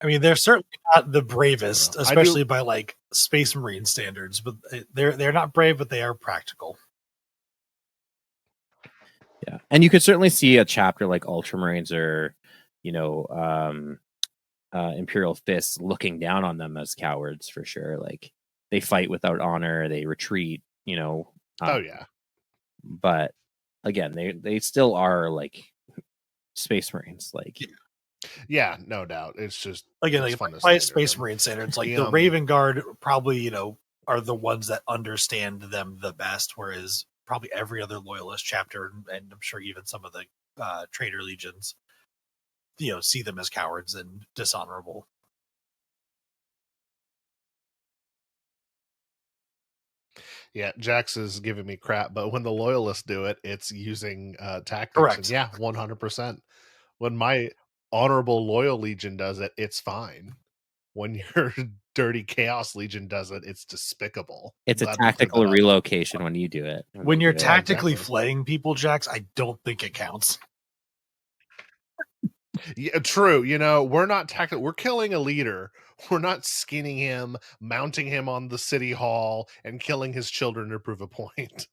mean, they're certainly not the bravest,
I do-
especially by like Space Marine standards. But they're not brave, but they are practical.
Yeah, and you could certainly see a chapter like Ultramarines or, Imperial Fists looking down on them as cowards for sure. Like they fight without honor, they retreat.
Oh yeah.
But again, they still are like Space Marines. Like
Yeah, no doubt. It's just
Again,
it's
like
fun to
by
slander
Space
them.
Marine standards, like
The,
the Raven Guard probably are the ones that understand them the best, whereas probably every other Loyalist chapter, and I'm sure even some of the Traitor Legions, see them as cowards and dishonorable.
Yeah, Jax is giving me crap, but when the Loyalists do it, it's using tactics.
Correct.
And yeah, 100%. When my honorable Loyal Legion does it, it's fine. When your dirty Chaos Legion does it, it's despicable.
it's a
Glad we cleared
tactical
that up.
relocation when you do it.
When you're tactically
exactly.
flaying people, Jax, I don't think it counts.
Yeah, true. We're not tactical. We're killing a leader. We're not skinning him, mounting him on the city hall, and killing his children to prove a point.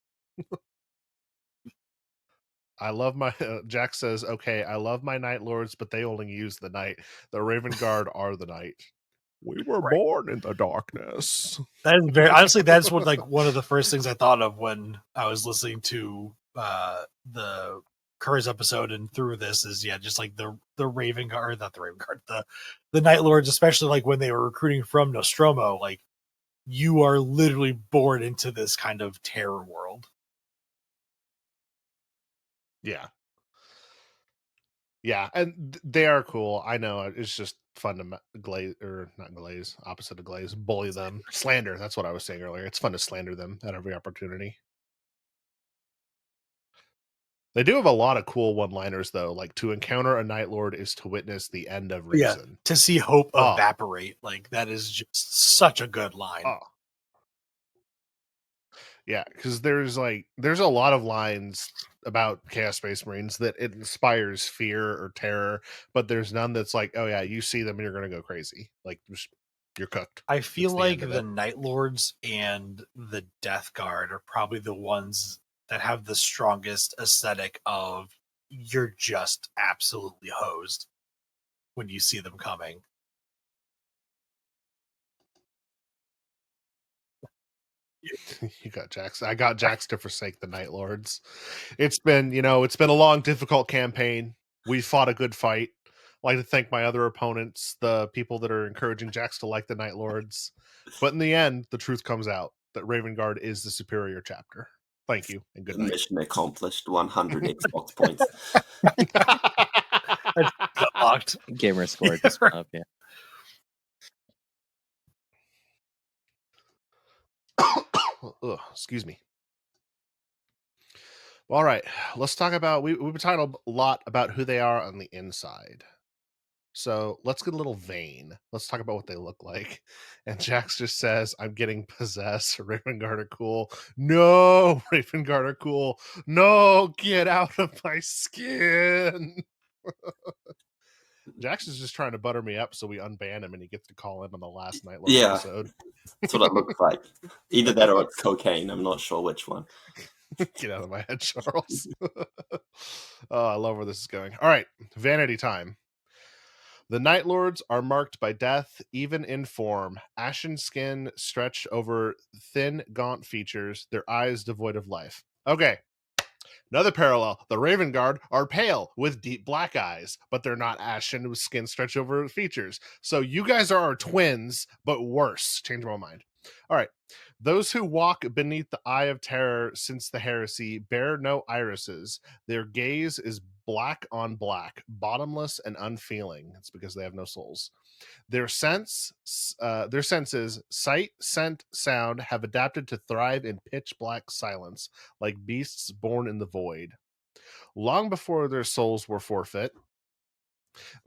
I love my Jack says, okay, I love my Night Lords, but they only use the night. The Raven Guard are the night. We were born in the darkness.
That is very honestly, that's what like one of the first things I thought of when I was listening to the Curse episode and through this is just like the Raven Guard, not the Raven Guard, the Night Lords, especially like when they were recruiting from Nostromo, like you are literally born into this kind of terror world.
Yeah. Yeah, and they are cool. I know it's just fun to glaze, or not glaze, opposite of glaze, bully them. Slander, that's what I was saying earlier. It's fun to slander them at every opportunity. They do have a lot of cool one-liners, though. Like, to encounter a Night Lord is to witness the end of reason.
Yeah, to see hope evaporate. Like, that is just such a good line.
Oh. Yeah, because there's a lot of lines about Chaos Space Marines that it inspires fear or terror, but there's none that's like, oh yeah, you see them and you're going to go crazy. Like, you're cooked.
I feel
It's
like
the
the Night Lords and the Death Guard are probably the ones that have the strongest aesthetic of you're just absolutely hosed when you see them coming.
You got Jax. I got Jax to forsake the Night Lords. It's been a long, difficult campaign. We fought a good fight. I'd like to thank my other opponents, the people that are encouraging Jax to like the Night Lords. But in the end, the truth comes out that Raven Guard is the superior chapter. Thank you and good night.
Mission accomplished. 100 Xbox points.
Got locked.
Gamer score just went up, yeah.
Ugh, excuse me. All right, let's talk about, we've been talking a lot about who they are on the inside. So let's get a little vain. Let's talk about what they look like. And Jax just says, I'm getting possessed. Raven Guard are cool. No, Raven Guard are cool. No, get out of my skin. Jax is just trying to butter me up so we unban him and he gets to call in on the last Night Lord episode.
That's what it looks like. Either that or it's cocaine. I'm not sure which one.
Get out of my head, Charles. Oh, I love where this is going. All right, vanity time. The Night Lords are marked by death, even in form. Ashen skin stretched over thin, gaunt features, their eyes devoid of life. Okay, another parallel. The Raven Guard are pale with deep black eyes, but they're not ashen with skin stretched over features. So you guys are our twins, but worse. Change my mind. All right. Those who walk beneath the eye of terror since the heresy bear no irises. Their gaze is black on black, bottomless and unfeeling. It's because they have no souls. Their senses, sight, scent, sound, have adapted to thrive in pitch black silence, like beasts born in the void. Long before their souls were forfeit,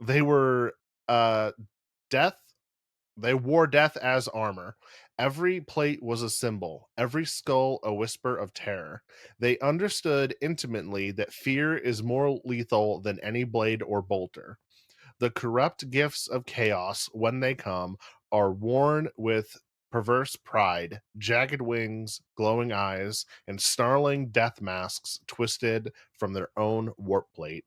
they were death. They wore death as armor. Every plate was a symbol, every skull a whisper of terror. They understood intimately that fear is more lethal than any blade or bolter. The corrupt gifts of chaos, when they come, are worn with perverse pride, jagged wings, glowing eyes, and snarling death masks twisted from their own warp plate.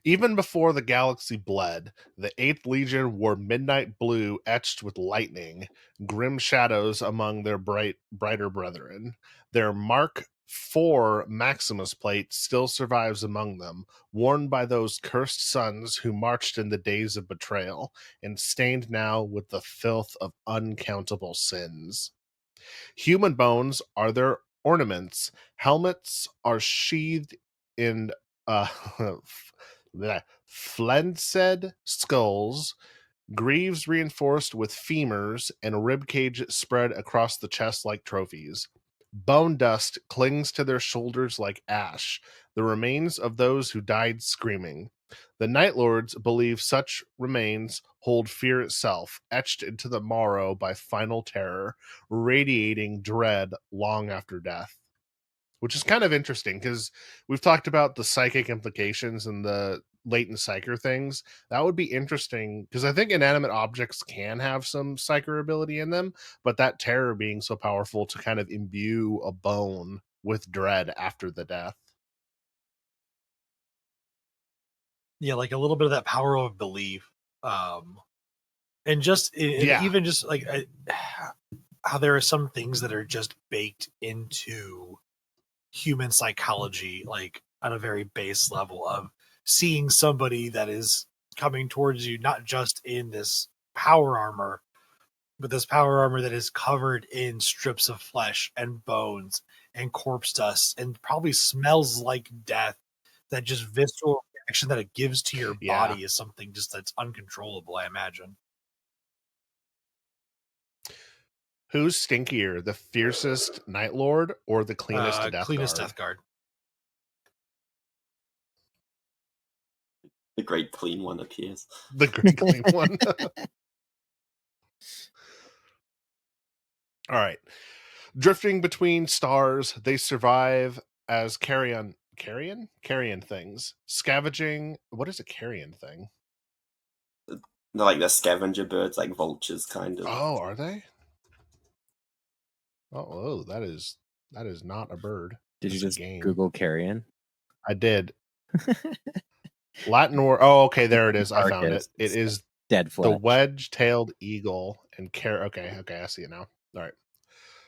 Even before the galaxy bled, the 8th Legion wore midnight blue etched with lightning, grim shadows among their brighter brethren. Their Mark IV Maximus plate still survives among them, worn by those cursed sons who marched in the days of betrayal, and stained now with the filth of uncountable sins. Human bones are their ornaments. Helmets are sheathed in flensed skulls, greaves reinforced with femurs, and a ribcage spread across the chest like trophies. Bone dust clings to their shoulders like ash, the remains of those who died screaming. The Night Lords believe such remains hold fear itself, etched into the morrow by final terror, radiating dread long after death. Which is kind of interesting because we've talked about the psychic implications and the latent psyker things. That would be interesting because I think inanimate objects can have some psyker ability in them, but that terror being so powerful to kind of imbue a bone with dread after the death.
Yeah, like a little bit of that power of belief. And just even just like how there are some things that are just baked into human psychology, like on a very base level of seeing somebody that is coming towards you, not just in this power armor, but this power armor that is covered in strips of flesh and bones and corpse dust and probably smells like death. That just visceral reaction that it gives to your body is something just that's uncontrollable, I imagine.
Who's stinkier, the fiercest Night Lord or the cleanest
Death Guard?
The great clean one appears.
The great clean one. All right. Drifting between stars, they survive as carrion things. Scavenging. What is a carrion thing?
They're like the scavenger birds, like vultures, kind of.
Oh, are they? Oh, that is not a bird.
Did you just Google carrion?
I did. Latin word. Oh, okay, there it is. I found it. It is
dead flesh.
The wedge-tailed eagle and okay, I see it now. All right.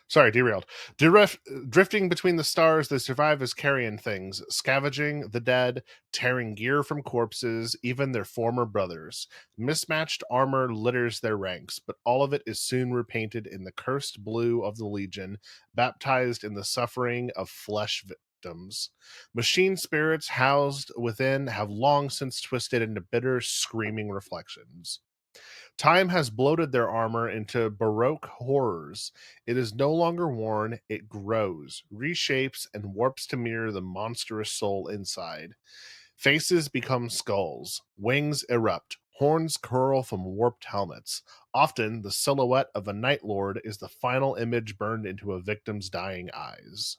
Sorry, derailed. Drifting between the stars, they survive as carrion things, scavenging the dead, tearing gear from corpses, even their former brothers. Mismatched armor litters their ranks, but all of it is soon repainted in the cursed blue of the Legion, baptized in the suffering of flesh victims. Machine spirits housed within have long since twisted into bitter, screaming reflections. Time has bloated their armor into baroque horrors. It is no longer worn, it grows, reshapes, and warps to mirror the monstrous soul inside. Faces become skulls, wings erupt, horns curl from warped helmets. Often, the silhouette of a Night Lord is the final image burned into a victim's dying eyes.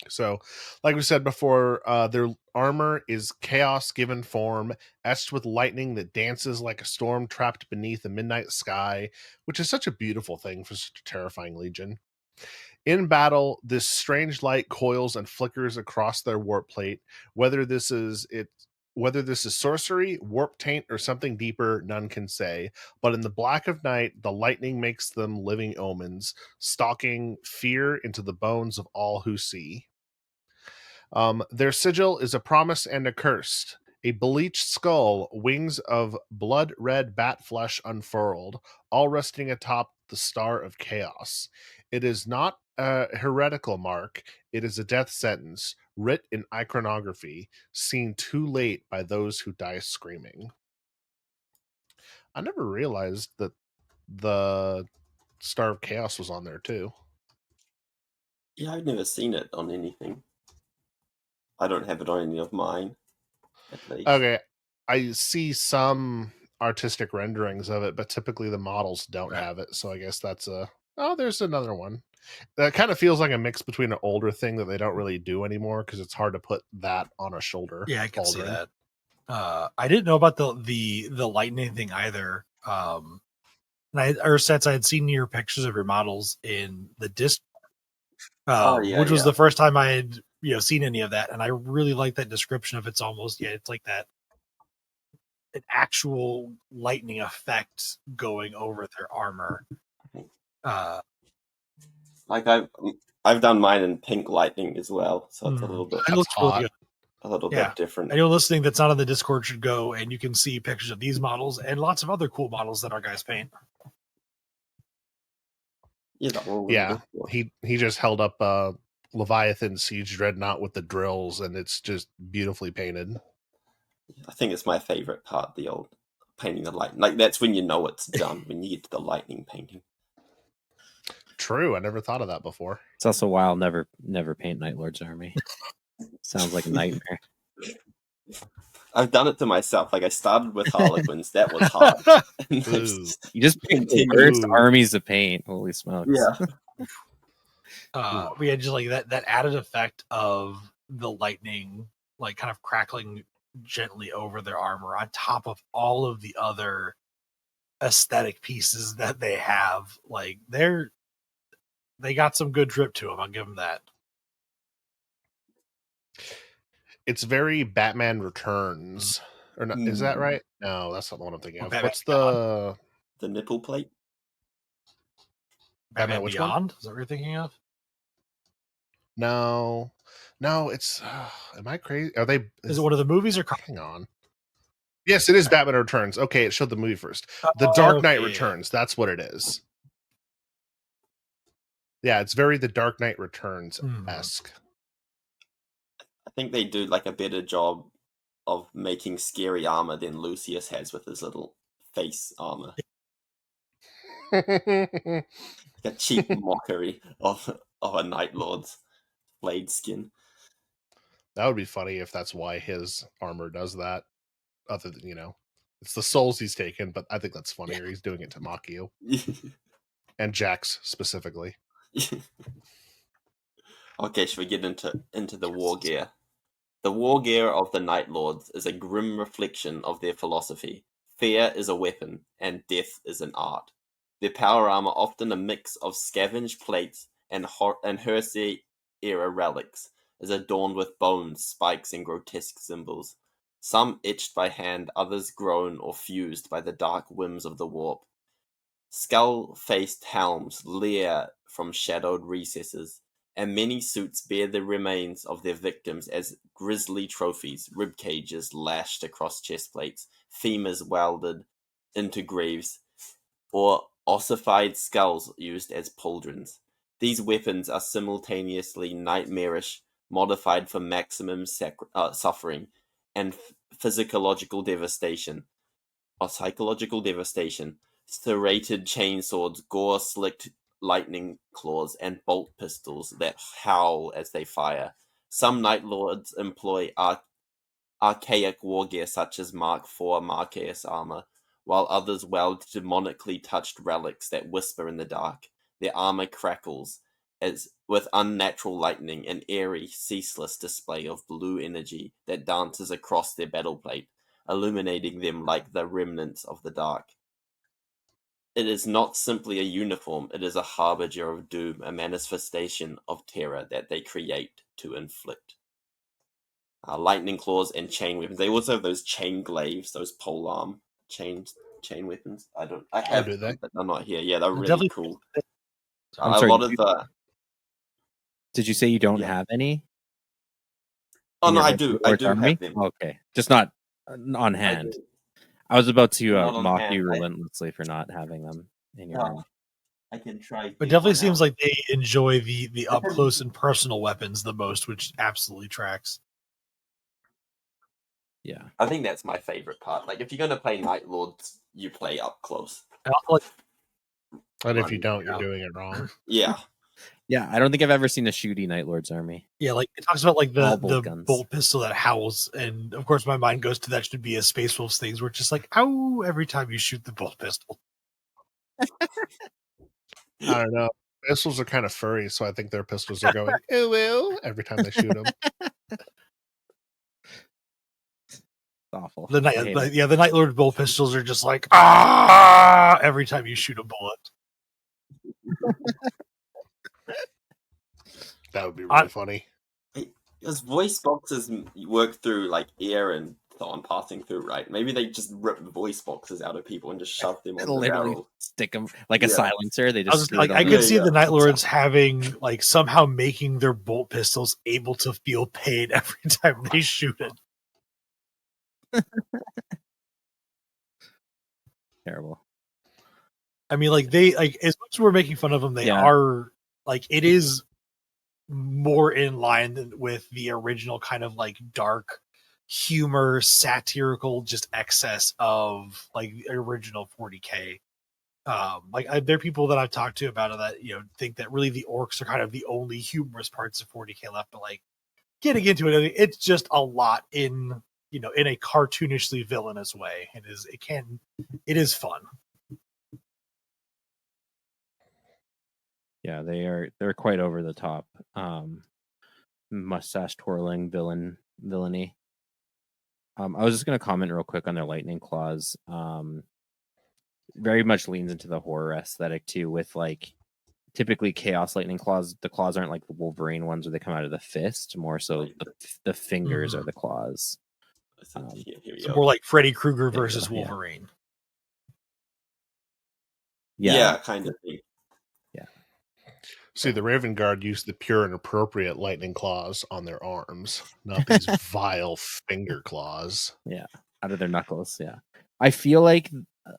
So, like we said before, their armor is chaos given form, etched with lightning that dances like a storm trapped beneath a midnight sky, which is such a beautiful thing for such a terrifying legion. In battle, this strange light coils and flickers across their warp plate. Whether this is sorcery, warp taint, or something deeper, none can say. But in the black of night, the lightning makes them living omens, stalking fear into the bones of all who see. Their sigil is a promise and a curse. A bleached skull, wings of blood-red bat flesh unfurled, all resting atop the star of chaos. It is not a heretical mark. It is a death sentence, writ in iconography, seen too late by those who die screaming. I never realized that the Star of Chaos was on there too.
Yeah, I've never seen it on anything. I don't have it on any of mine, at least.
Okay, I see some artistic renderings of it, but typically the models don't have it, so I guess that's a... Oh, there's another one. That kind of feels like a mix between an older thing that they don't really do anymore, because it's hard to put that on a shoulder.
Yeah, I can see
pauldron.
that. I didn't know about the lightning thing either. Since I had seen your pictures of your models in the disc, which was the first time I had seen any of that, and I really like that description of it's almost it's like that an actual lightning effect going over their armor.
Like I've done mine in pink lightning as well, so it's a little bit.
It looks really good.
A little bit different.
Anyone listening that's not on the Discord should go, and you can see pictures of these models and lots of other cool models that our guys paint.
Yeah, he just held up Leviathan Siege Dreadnought with the drills, and it's just beautifully painted.
I think it's my favorite part, the old painting the lightning. Like, that's when you know it's done, when you get to the lightning painting.
True, I never thought of that before.
It's also why I'll never paint Night Lord's army. Sounds like a nightmare.
I've done it to myself. Like, I started with Harlequins. That was hard.
You just picked the worst armies to paint. Holy smokes.
Yeah.
We had just like that added effect of the lightning, like kind of crackling gently over their armor on top of all of the other aesthetic pieces that they have. Like they got some good drip to them. I'll give them that.
It's very Batman Returns. Or not, is that right? No, that's not the one I'm thinking of. What's the
nipple plate?
Batman which Beyond? One? Is that what you're thinking of?
No, it's. Am I crazy? Are they?
Is it one of the movies or?
Hang on. Yes, it is Batman Returns. Okay, it showed the movie first. The Dark Knight Returns. That's what it is. Yeah, it's very The Dark Knight Returns-esque.
I think they do like a better job of making scary armor than Lucius has with his little face armor. Like a cheap mockery of a Night Lord's blade skin.
That would be funny if that's why his armor does that. Other than, it's the souls he's taken, but I think that's funnier. He's doing it to mock you. And Jax specifically.
Okay, should we get into the war gear? The war gear of the Night Lords is a grim reflection of their philosophy. Fear is a weapon, and death is an art. Their power armor, often a mix of scavenged plates and Hersey-era relics, is adorned with bones, spikes, and grotesque symbols. Some etched by hand, others grown or fused by the dark whims of the warp. Skull-faced helms leer from shadowed recesses, and many suits bear the remains of their victims as grisly trophies, rib cages lashed across chest plates, femurs welded into greaves, or ossified skulls used as pauldrons. These weapons are simultaneously nightmarish, modified for maximum suffering, and psychological devastation. Serrated chainswords, gore-slicked lightning claws, and bolt pistols that howl as they fire. Some Night Lords employ archaic war gear such as Mark IV Marqueus armor, while others weld demonically touched relics that whisper in the dark. Their armor crackles as with unnatural lightning, an airy, ceaseless display of blue energy that dances across their battle plate, illuminating them like the remnants of the dark. It is not simply a uniform, it is a harbinger of doom, a manifestation of terror that they create to inflict. Lightning claws and chain weapons. They also have those chain glaives, those polearm chain weapons. I have
do they?
them, but they're not here. Yeah, they're really
Definitely-
cool.
I'm
A
sorry,
lot of
did you say you don't
Yeah.
have any?
Oh
in
no,
your
I do
Lord's
have
army?
them.
Okay, just not on
I
hand.
do.
I was about to
Not on
mock
hand.
you relentlessly for not having them in your army.
I can try.
It definitely seems like they enjoy the up close and personal weapons the most, which absolutely tracks.
Yeah.
I think that's my favorite part. Like, if you're gonna play Night Lords, you play up close.
And also, like,
And if you don't,
Yeah.
you're doing it wrong.
Yeah,
Yeah, I don't think I've ever seen a shooty Night Lord's army.
yeah, like it talks about like
All
the
bolt guns.
bolt pistol that howls, and of course my mind goes to that should be a Space Wolves things where it's just like ow every time you shoot the bolt pistol.
I don't know. Pistols are kind of furry, so I think their pistols are going ooh ooh every time they shoot them.
It's awful.
The
I hate it.
the Night Lord bolt pistols are just like ah every time you shoot a bullet.
That would be really funny.
because voice boxes work through like air and so on passing through, right? Maybe they just rip voice boxes out of people and just shove them on the
Literally
barrel.
stick them like a
Yeah.
silencer. They
I
just
was
screw
like,
it
I
on
could
the-
see the Night
Yeah.
Lords having like somehow making their bolt pistols able to feel pain every time they shoot it.
Terrible.
I mean, like they like as much as we're making fun of them, they
Yeah.
are like it is more in line with the original kind of like dark humor, satirical, just excess of like the original 40K. There are people that I've talked to about it that think that really the orcs are kind of the only humorous parts of 40K left, but like getting into it, it's just a lot in in a cartoonishly villainous way. It is fun.
Yeah, they're quite over the top. Mustache twirling villainy. I was just gonna comment real quick on their lightning claws. Very much leans into the horror aesthetic too, with like typically chaos lightning claws. The claws aren't like the Wolverine ones where they come out of the fist, more so
Right.
the fingers are the claws.
Here we
It's
go.
more like Freddy Krueger
There you
versus
go, yeah.
Wolverine.
Yeah, kind of thing.
See, the Raven Guard used the pure and appropriate lightning claws on their arms, not these vile finger claws.
Out of their knuckles. Yeah, I feel like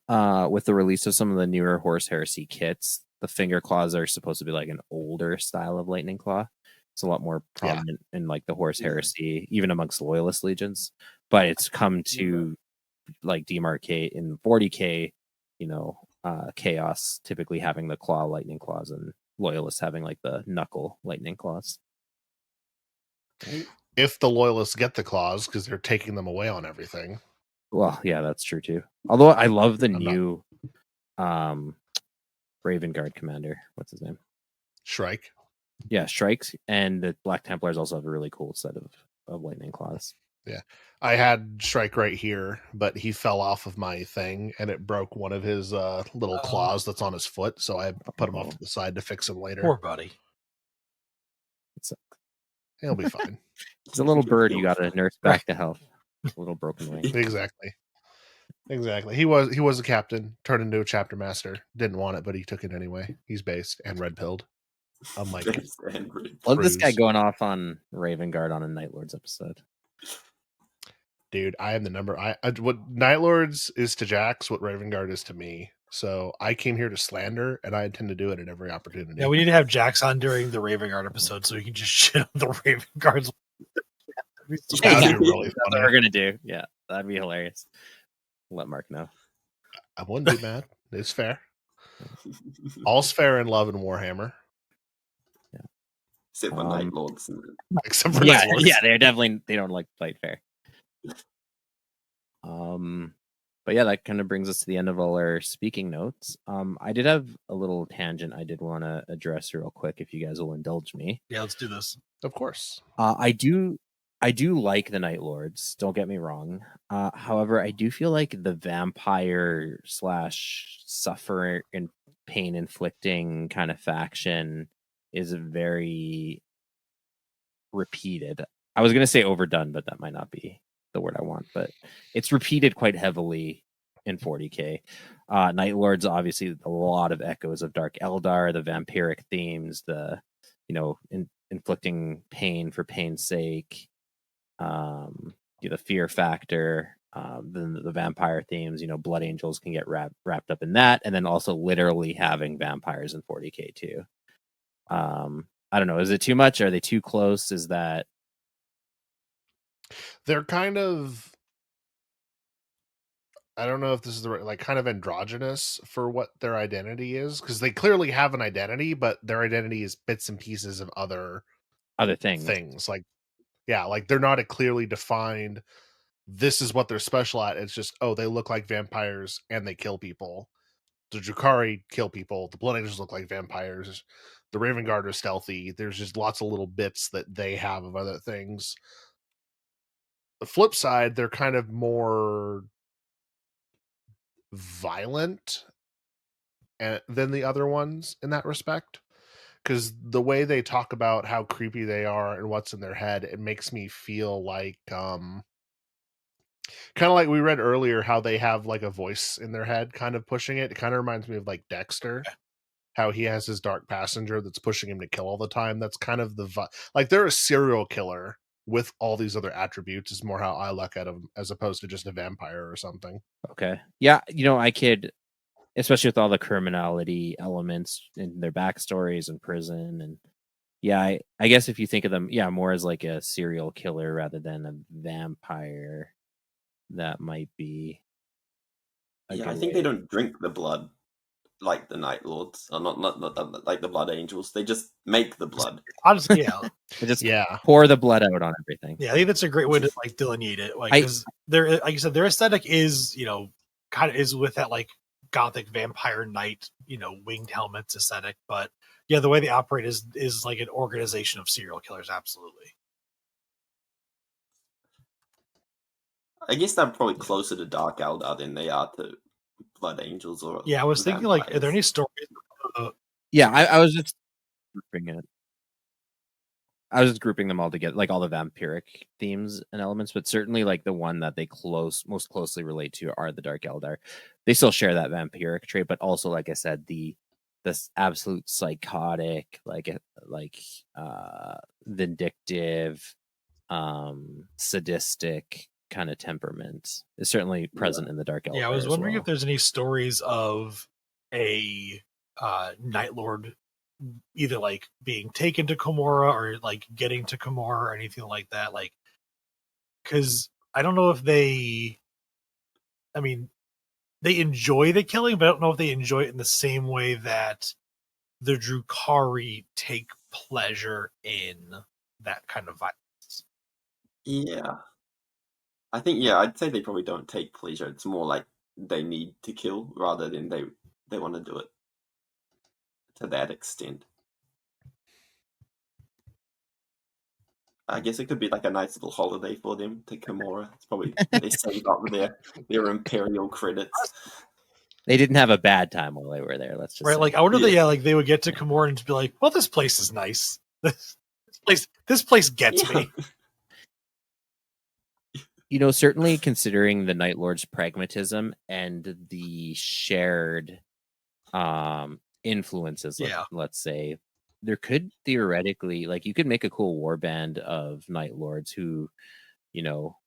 with the release of some of the newer Horse Heresy kits, the finger claws are supposed to be like an older style of lightning claw. It's a lot more prominent in like the Horse Heresy, even amongst loyalist legions. But it's come to like demarcate in 40K, chaos typically having the claw lightning claws and loyalists having like the knuckle lightning claws.
If the loyalists get the claws, because they're taking them away on everything.
Well, yeah, that's true too. Although I love the
I'm not-
new Raven Guard commander. What's his name?
Shrike.
Yeah, Strikes, and the Black Templars also have a really cool set of lightning claws.
I had Shrike right here, but he fell off of my thing and it broke one of his little claws that's on his foot. So I put him off to the side to fix him later.
Poor buddy.
He'll be fine.
It's a little bird you
He'll
got to
be
nurse back to health. A little broken wing.
Exactly. He was a captain, turned into a chapter master. Didn't want it, but he took it anyway. He's based and red pilled. I'm like,
There's Andrew.
Love this guy
Cruise.
going off on Raven Guard on a Night Lords episode.
dude, I am the number. What Night Lords is to Jax, what Raven Guard is to me. So I came here to slander, and I intend to do it at every opportunity.
Yeah, we need to have Jax on during the Raven Guard episode so we can just shit on the Raven Guards.
That'd be really
That's what
funny.
we're gonna do. Yeah, that'd be hilarious. Let Mark know.
I wouldn't be mad. It's fair. All's fair in love and Warhammer.
Except for Night Lords.
Except for
Yeah,
Night Lords.
yeah, they don't like fight fair. But yeah, that kind of brings us to the end of all our speaking notes. I did have a little tangent I did want to address real quick, if you guys will indulge me.
Yeah, let's do this.
Of course.
I do like the Night Lords. Don't get me wrong. However, I do feel like the vampire / suffer and pain inflicting kind of faction is very repeated. I was gonna say overdone, but that might not be the word I want. But it's repeated quite heavily in 40k. Night Lords, obviously, a lot of echoes of Dark Eldar, the vampiric themes, the inflicting pain for pain's sake, the fear factor, then the vampire themes. Blood Angels can get wrapped up in that, and then also literally having vampires in 40k too. I don't know. Is it too much? Are they too close? Is that
They're kind of, I don't know if this is the right, kind of androgynous for what their identity is, because they clearly have an identity, but their identity is bits and pieces of other things. They're not a clearly defined, this is what they're special at. It's just, they look like vampires and they kill people. The Drukhari kill people. The Blood Angels look like vampires. The Raven Guard are stealthy. There's just lots of little bits that they have of other things. The flip side, they're kind of more violent than the other ones in that respect. Because the way they talk about how creepy they are and what's in their head, it makes me feel like kind of like we read earlier, how they have like a voice in their head kind of pushing it. It kind of reminds me of like Dexter, how he has his dark passenger that's pushing him to kill all the time. That's kind of like they're a serial killer with all these other attributes is more how I look at them, as opposed to just a vampire or something.
okay? Yeah, I could, especially with all the criminality elements in their backstories in prison, and yeah, I guess if you think of them, more as like a serial killer rather than a vampire, that might be.
I think they don't drink the blood like the Night Lords, or not like the Blood Angels. They just make the blood.
Honestly, yeah.
They just pour the blood out on everything.
Yeah, I think that's a great way to delineate it. Because like you said, their aesthetic is kind of is with that like gothic vampire knight, winged helmets aesthetic. But yeah, the way they operate is like an organization of serial killers. Absolutely.
I guess they're probably closer to Dark Eldar than they are to Blood Angels or
I was thinking are there any stories?
I was just grouping it. I was just grouping them all together, like all the vampiric themes and elements, but certainly like the one that they most closely relate to are the Dark Eldar. They still share that vampiric trait, but also, like I said, this absolute psychotic, vindictive, sadistic kind of temperament is certainly present in the Dark Eldar.
Yeah, I was wondering if there's any stories of a Night Lord either like being taken to Komorra or like getting to Komorra or anything like that. Like, because I don't know if they enjoy the killing, but I don't know if they enjoy it in the same way that the Drukhari take pleasure in that kind of violence.
Yeah. I think, I'd say they probably don't take pleasure. It's more like they need to kill rather than they want to do it to that extent. I guess it could be like a nice little holiday for them to Komorra. It's probably they save up their Imperial credits.
They didn't have a bad time while they were there. Let's just
right.
say.
Like I wonder that they would get to Komorra and just be like, "Well, this place is nice. This place gets me."
Certainly considering the Night Lord's pragmatism and the shared influences, let's say, there could theoretically, like, you could make a cool warband of Night Lords who, you know,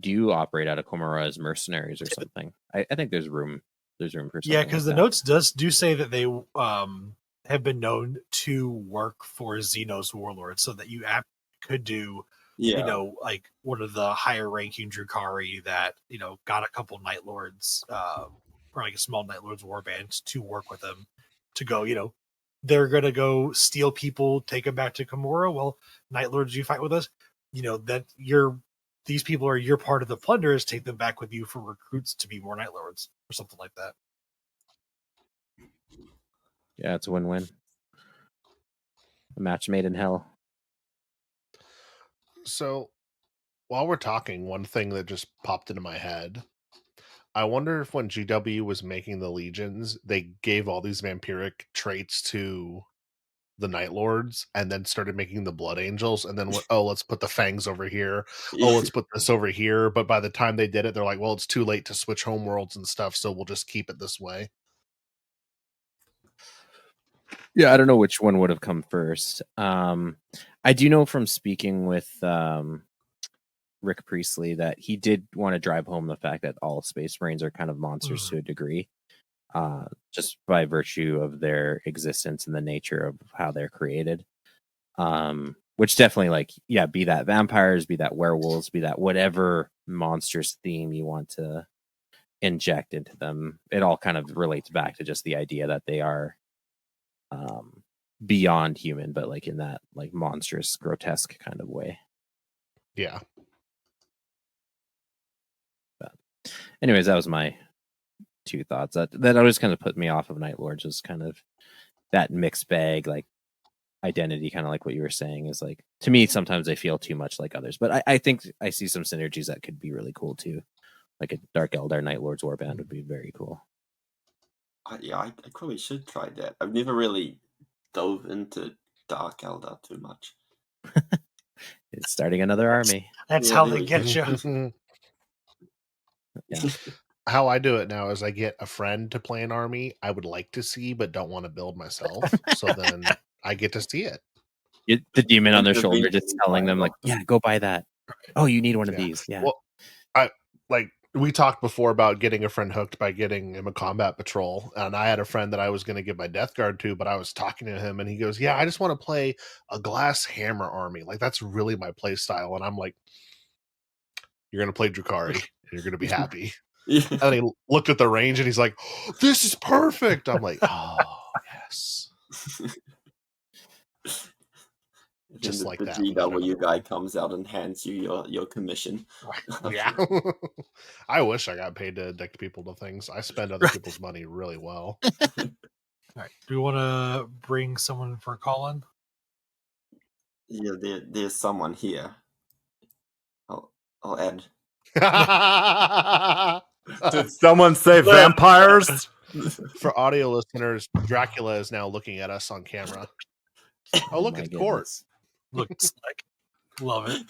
do operate out of Komorra as mercenaries or something. I think there's room. There's room for something.
Yeah, because
like
the
that.
notes do say that they have been known to work for Xenos warlords, so that you could do,
Yeah.
you know, like one of the higher ranking Drukhari that, you know, got a couple Night Lords, or like a small Night Lords warband to work with them, to go, you know, they're gonna go steal people, take them back to Komorra. Well, Night Lords, you fight with us, you know, that these people are your part of the plunderers, take them back with you for recruits to be more Night Lords or something like that.
Yeah, it's a win-win. A match made in hell.
So, while we're talking, one thing that just popped into my head. I wonder if when GW was making the legions, they gave all these vampiric traits to the Night Lords and then started making the Blood Angels and then went, oh, let's put the Fangs over here. Oh, let's put this over here. But by the time they did it, they're like, well, it's too late to switch homeworlds and stuff, so we'll just keep it this way.
Yeah, I don't know which one would have come first. I do know from speaking with Rick Priestley that he did want to drive home the fact that all Space Marines are kind of monsters to a degree, just by virtue of their existence and the nature of how they're created. Which definitely, like, yeah, be that vampires, be that werewolves, be that whatever monstrous theme you want to inject into them, it all kind of relates back to just the idea that they are beyond human, but like in that like monstrous, grotesque kind of way.
Yeah.
But anyways, that was my two thoughts. That always kind of put me off of Night Lords, is kind of that mixed bag, like identity, kind of like what you were saying, is like, to me sometimes they feel too much like others, but I think I see some synergies that could be really cool too. Like a Dark Eldar Night Lords warband would be very cool.
Yeah, I probably should try that. I've never really dove into Dark Eldar too much.
It's starting another army.
That's
Yeah,
how
there
they
we
get
go.
you.
Yeah.
How I do it now is I get a friend to play an army I would like to see but don't want to build myself. So then I get to see it.
The demon on their
The
shoulder
green
just
thing
telling
flying
them like,
off.
yeah, go buy that. Oh, you need one of
Yeah.
these. Yeah.
Well, we talked before about getting a friend hooked by getting him a combat patrol, and I had a friend that I was going to give my Death Guard to, but I was talking to him and he goes, yeah, I just want to play a glass hammer army. Like, that's really my play style. And I'm like, you're going to play Drukhari and you're going to be happy.
Yeah.
And then he looked at the range and he's like, oh, this is perfect. I'm like, oh, yes. Just
And
like
the
that. without
GW
another-
guy comes out and hands you your commission.
Yeah. I wish I got paid to addict people to things. I spend other people's money really well.
All right. Do we want to bring someone for a call in?
Yeah, there's someone here. I'll add.
Did someone say vampires?
For audio listeners, Dracula is now looking at us on camera. Oh, look,
my
it's Court.
goodness.
Looks like. Love it.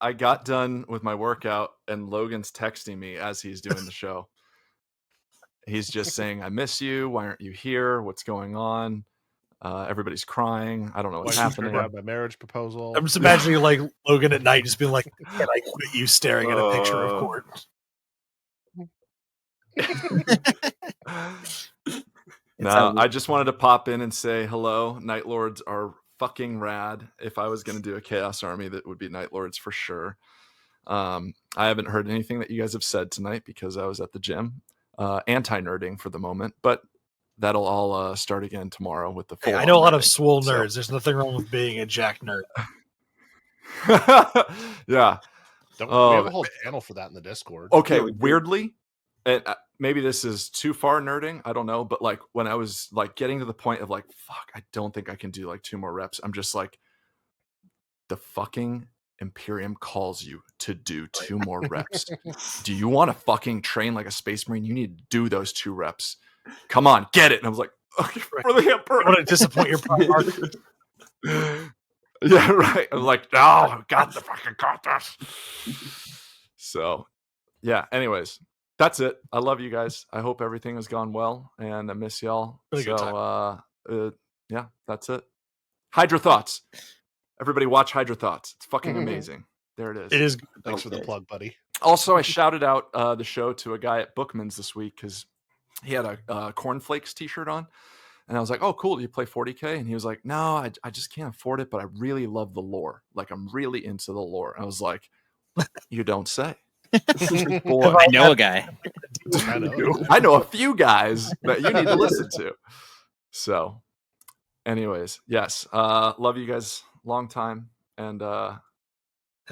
I got done with my workout and Logan's texting me as he's doing the show. He's just saying, I miss you. Why aren't you here? What's going on? Everybody's crying. I don't know
Why
what's
did you
happening.
turn down my marriage proposal?
I'm just imagining like Logan at night just being like, can I quit you, staring at a picture of Court?
No, I just wanted to pop in and say hello. Night Lords are fucking rad. If I was going to do a Chaos Army, that would be Night Lords for sure. I haven't heard anything that you guys have said tonight because I was at the gym. Anti-nerding for the moment, but that'll all start again tomorrow with the full.
Hey, I know a lot of
nerding,
swole
so-
nerds. There's nothing wrong with being a jack nerd.
Yeah.
We
Oh,
have a whole channel for that in the Discord.
Okay,
Yeah, we do.
weirdly, and maybe this is too far nerding, I don't know, but like when I was like getting to the point of like, fuck, I don't think I can do like 2 more reps. I'm just like, the fucking Imperium calls you to do 2 more reps. Do you want to fucking train like a Space Marine? You need to do those 2 reps. Come on, get it. And I was like, okay, for the
I
Emperor.
want to disappoint your Primarch.
Yeah, right. I'm like, no, I got this. So, yeah. Anyways, that's it. I love you guys. I hope everything has gone well, and I miss y'all.
Really good
Yeah, that's it. Hydra Thoughts. Everybody watch Hydra Thoughts. It's fucking amazing. There it is.
It is.
Thanks for the
Okay.
plug, buddy.
Also, I shouted out the show to a guy at Bookman's this week because he had a Cornflakes t-shirt on. And I was like, oh, cool. Do you play 40K? And he was like, no, I just can't afford it, but I really love the lore. Like, I'm really into the lore. And I was like, you don't say. Boy,
I know a guy.
I know a few guys that you need to listen to. So, anyways, yes. Love you guys. Long time. And
Have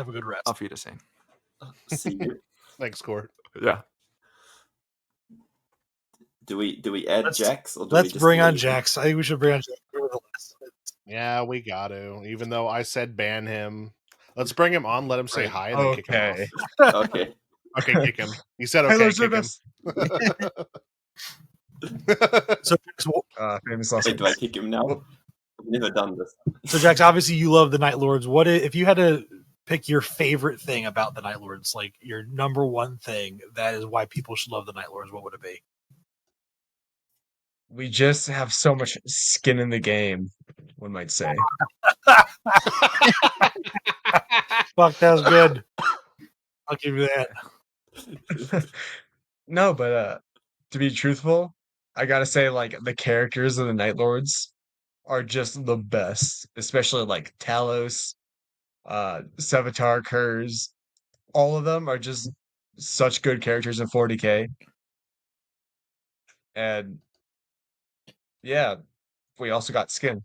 a good rest.
auf Wiedersehen.
See you.
Thanks, Court.
Yeah.
Do we add
Let's-
Jax or do
Let's
we just
bring on
leave?
Jax. I think we should bring on Jax.
Yeah, we got to. Even though I said ban him, let's bring him on. Let him say hi and then kick him
Okay.
off.
Okay.
Okay, kick him. You said
Hello,
okay, kick him.
Service.
So, Jax,
Famous last
Wait, do I
names.
kick him now? I've never done this.
so Jax, obviously you love the Night Lords. What if you had to pick your favorite thing about the Night Lords, like your number one thing that is why people should love the Night Lords? What would it be?
We just have so much skin in the game, one might say.
Fuck, that was good. I'll give you that.
No, but to be truthful, I gotta say, like, the characters of the Night Lords are just the best, especially like Talos, Savitar, Kurz. All of them are just such good characters in 40K. And yeah, we also got skin.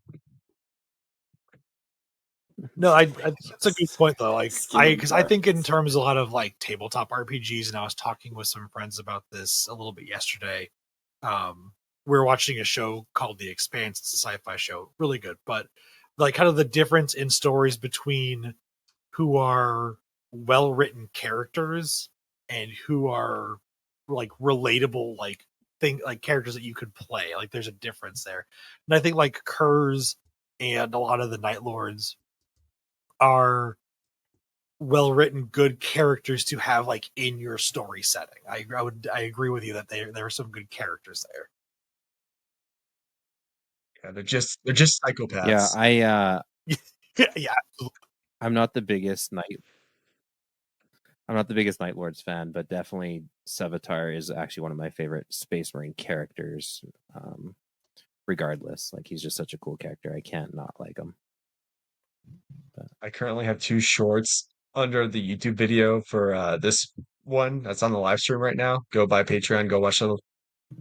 No, that's a good point though. Like,
Skin
because I
and
think in
bones.
terms of a lot of like tabletop RPGs, and I was talking with some friends about this a little bit yesterday. We were watching a show called The Expanse. It's a sci-fi show, really good. But like, kind of the difference in stories between who are well-written characters and who are like relatable, like characters that you could play. Like, there's a difference there, and I think like Kurz and a lot of the Night Lords are well written, good characters to have like in your story setting. I agree with you that there are some good characters there.
Yeah, they're just psychopaths.
Yeah,
Yeah,
I'm not the biggest Night Lords fan, but definitely Savitar is actually one of my favorite Space Marine characters. Regardless, like, he's just such a cool character. I can't not like him.
I currently have 2 shorts under the YouTube video for this one that's on the live stream right now. Go buy Patreon, go watch the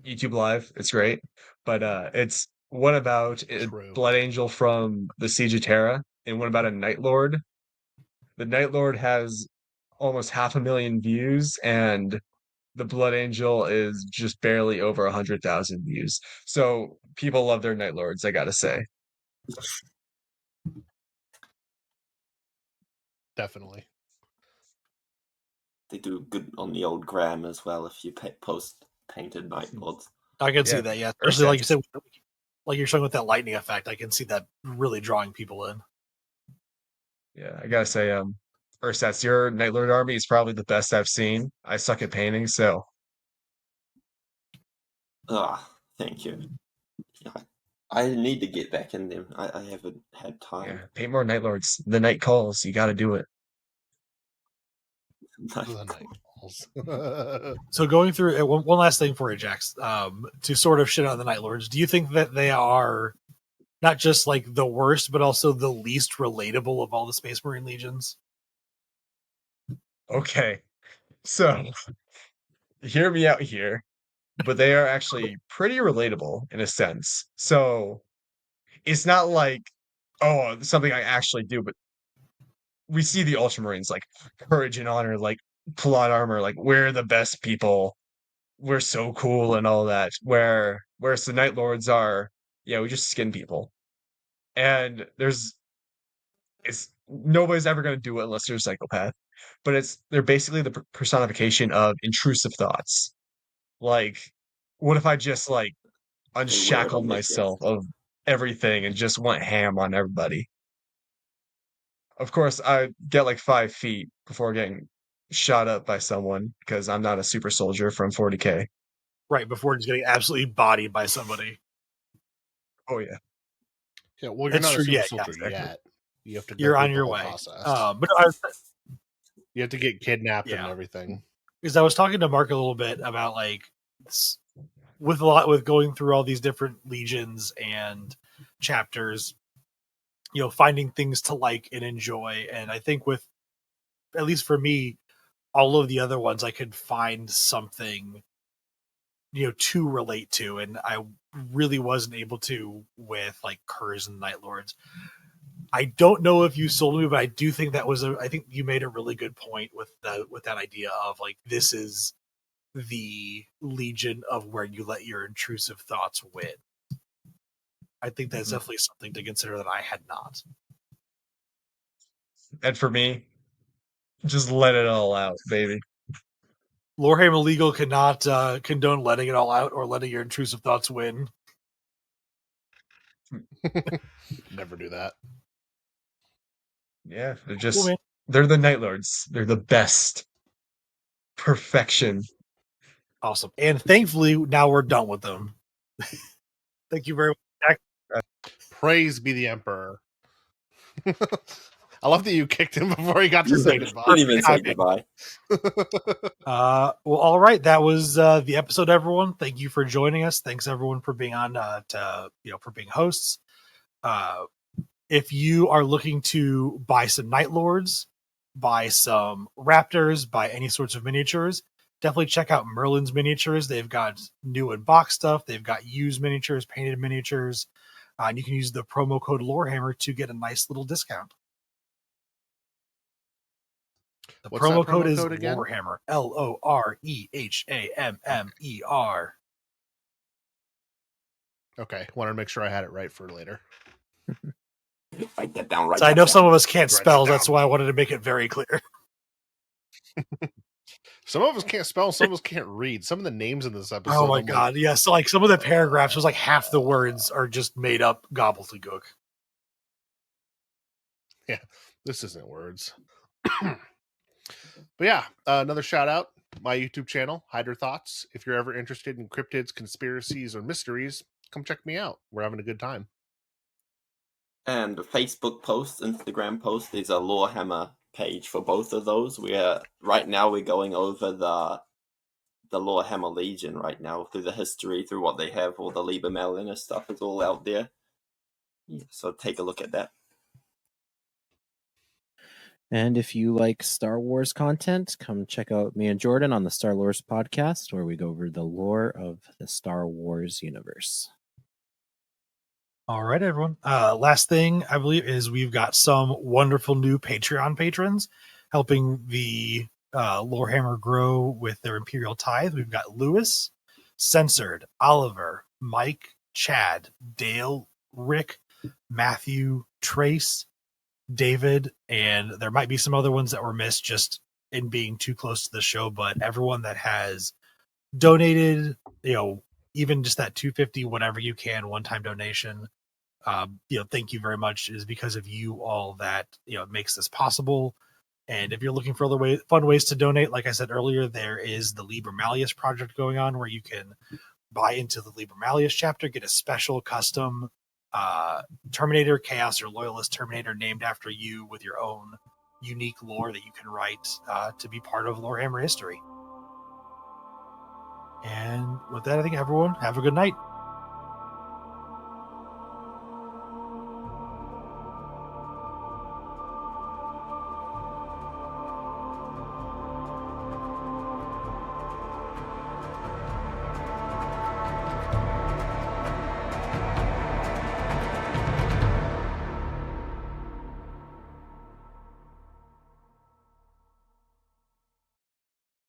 YouTube live. It's great. But it's one about a
True.
Blood Angel from the Siege of Terra and one about a Night Lord. The Night Lord has almost 500,000 views, and the Blood Angel is just barely over 100,000 views. So people love their Night Lords, I gotta say.
Definitely.
They do good on the old gram as well if you post painted Night Lords.
I can see
Yeah,
that. Yeah,
or
especially like you
sets.
said, like you're showing with that lightning effect. I can see that really drawing people in.
Yeah, I gotta say, Ursats, your Night Lord army is probably the best I've seen. I suck at painting, so
Thank you. Yeah, I need to get back in them. I haven't had time.
yeah, paint more Night Lords. The night calls, you gotta do it.
The night falls.
So going through one last thing for you, Jax, to sort of shit on the Night Lords. Do you think that they are not just like the worst, but also the least relatable of all the Space Marine legions?
Okay, so hear me out here, but they are actually pretty relatable in a sense. So it's not like, oh, something I actually do, but we see the Ultramarines like courage and honor, like plot armor, like we're the best people, we're so cool and all that. Whereas the Night Lords are, yeah, we just skin people. And it's nobody's ever going to do it unless they're a psychopath. But they're basically the personification of intrusive thoughts. Like, what if I just like
They wear it
unshackled
on their chest.
myself of everything and just went ham on everybody? Of course, I get like 5 feet before getting shot up by someone because I'm not a super soldier from 40k.
Right before just getting absolutely bodied by somebody.
Oh yeah,
Yeah, well, you're
That's
not
true.
a super
Yeah,
soldier
exactly.
yet. You have to go
you're
through
on
the
your
whole
way.
process.
But
You have to get kidnapped and
Yeah.
everything.
because I was talking to Mark a little bit about like with going through all these different legions and chapters, finding things to like and enjoy. And I think with, at least for me, all of the other ones, I could find something, to relate to. And I really wasn't able to with like Curs and Night Lords. I don't know if you sold me, but I do think I think you made a really good point with that idea of like, this is the legion of where you let your intrusive thoughts win. I think that's definitely something to consider that I had not.
And for me, just let it all out, baby.
Lorehammer Legal cannot condone letting it all out or letting your intrusive thoughts win.
Never do that.
Yeah, they're
Cool,
just
man.
they're the Night Lords. They're the best. Perfection.
Awesome. And thankfully, now we're done with them. Thank you very much, Jack.
Praise be the Emperor. I love that you kicked him before he got to say
Didn't
goodbye.
even say goodbye.
Well, all right. That was the episode, everyone. Thank you for joining us. Thanks, everyone, for being on, for being hosts. If you are looking to buy some Night Lords, buy some Raptors, buy any sorts of miniatures, definitely check out Merlin's miniatures. They've got new and box stuff. They've got used miniatures, painted miniatures. And you can use the promo code Lorehammer to get a nice little discount. The
What's
promo
that
code
promo
is
code again?
Lorehammer. Lorehammer.
Okay, wanted to make sure I had it right for later.
Write that down. Right.
So I know some of us can't
Write
spell.
that down.
That's why I wanted to make it very clear.
Some of us can't spell, some of us can't read. Some of the names in this episode.
Oh my
I'm
god! Yeah, so like some of the paragraphs was like half the words are just made up gobbledygook.
Yeah, this isn't words. But yeah, another shout out. My YouTube channel, Hydra Thoughts. If you're ever interested in cryptids, conspiracies, or mysteries, come check me out. We're having a good time.
And the Facebook post, Instagram post is a Lorehammer page for both of those. Right now we're going over the Lorehammer Legion right now, through the history, through what they have, all the Liber Malleus stuff is all out there. Yeah, so take a look at that.
And if you like Star Wars content, come check out me and Jordan on the Star Wars podcast, where we go over the lore of the Star Wars universe.
All right, everyone. Last thing I believe is we've got some wonderful new Patreon patrons helping the Lorehammer grow with their Imperial tithe. We've got Lewis, Censored, Oliver, Mike, Chad, Dale, Rick, Matthew, Trace, David, and there might be some other ones that were missed just in being too close to the show, but everyone that has donated, even just that $250, whatever you can, one-time donation, thank you very much. It is because of you all that makes this possible. And if you're looking for other fun ways to donate, like I said earlier, there is the Liber Malleus project going on where you can buy into the Liber Malleus chapter, get a special custom Terminator, Chaos, or Loyalist Terminator named after you with your own unique lore that you can write to be part of Lorehammer history. And with that, I think everyone have a good night.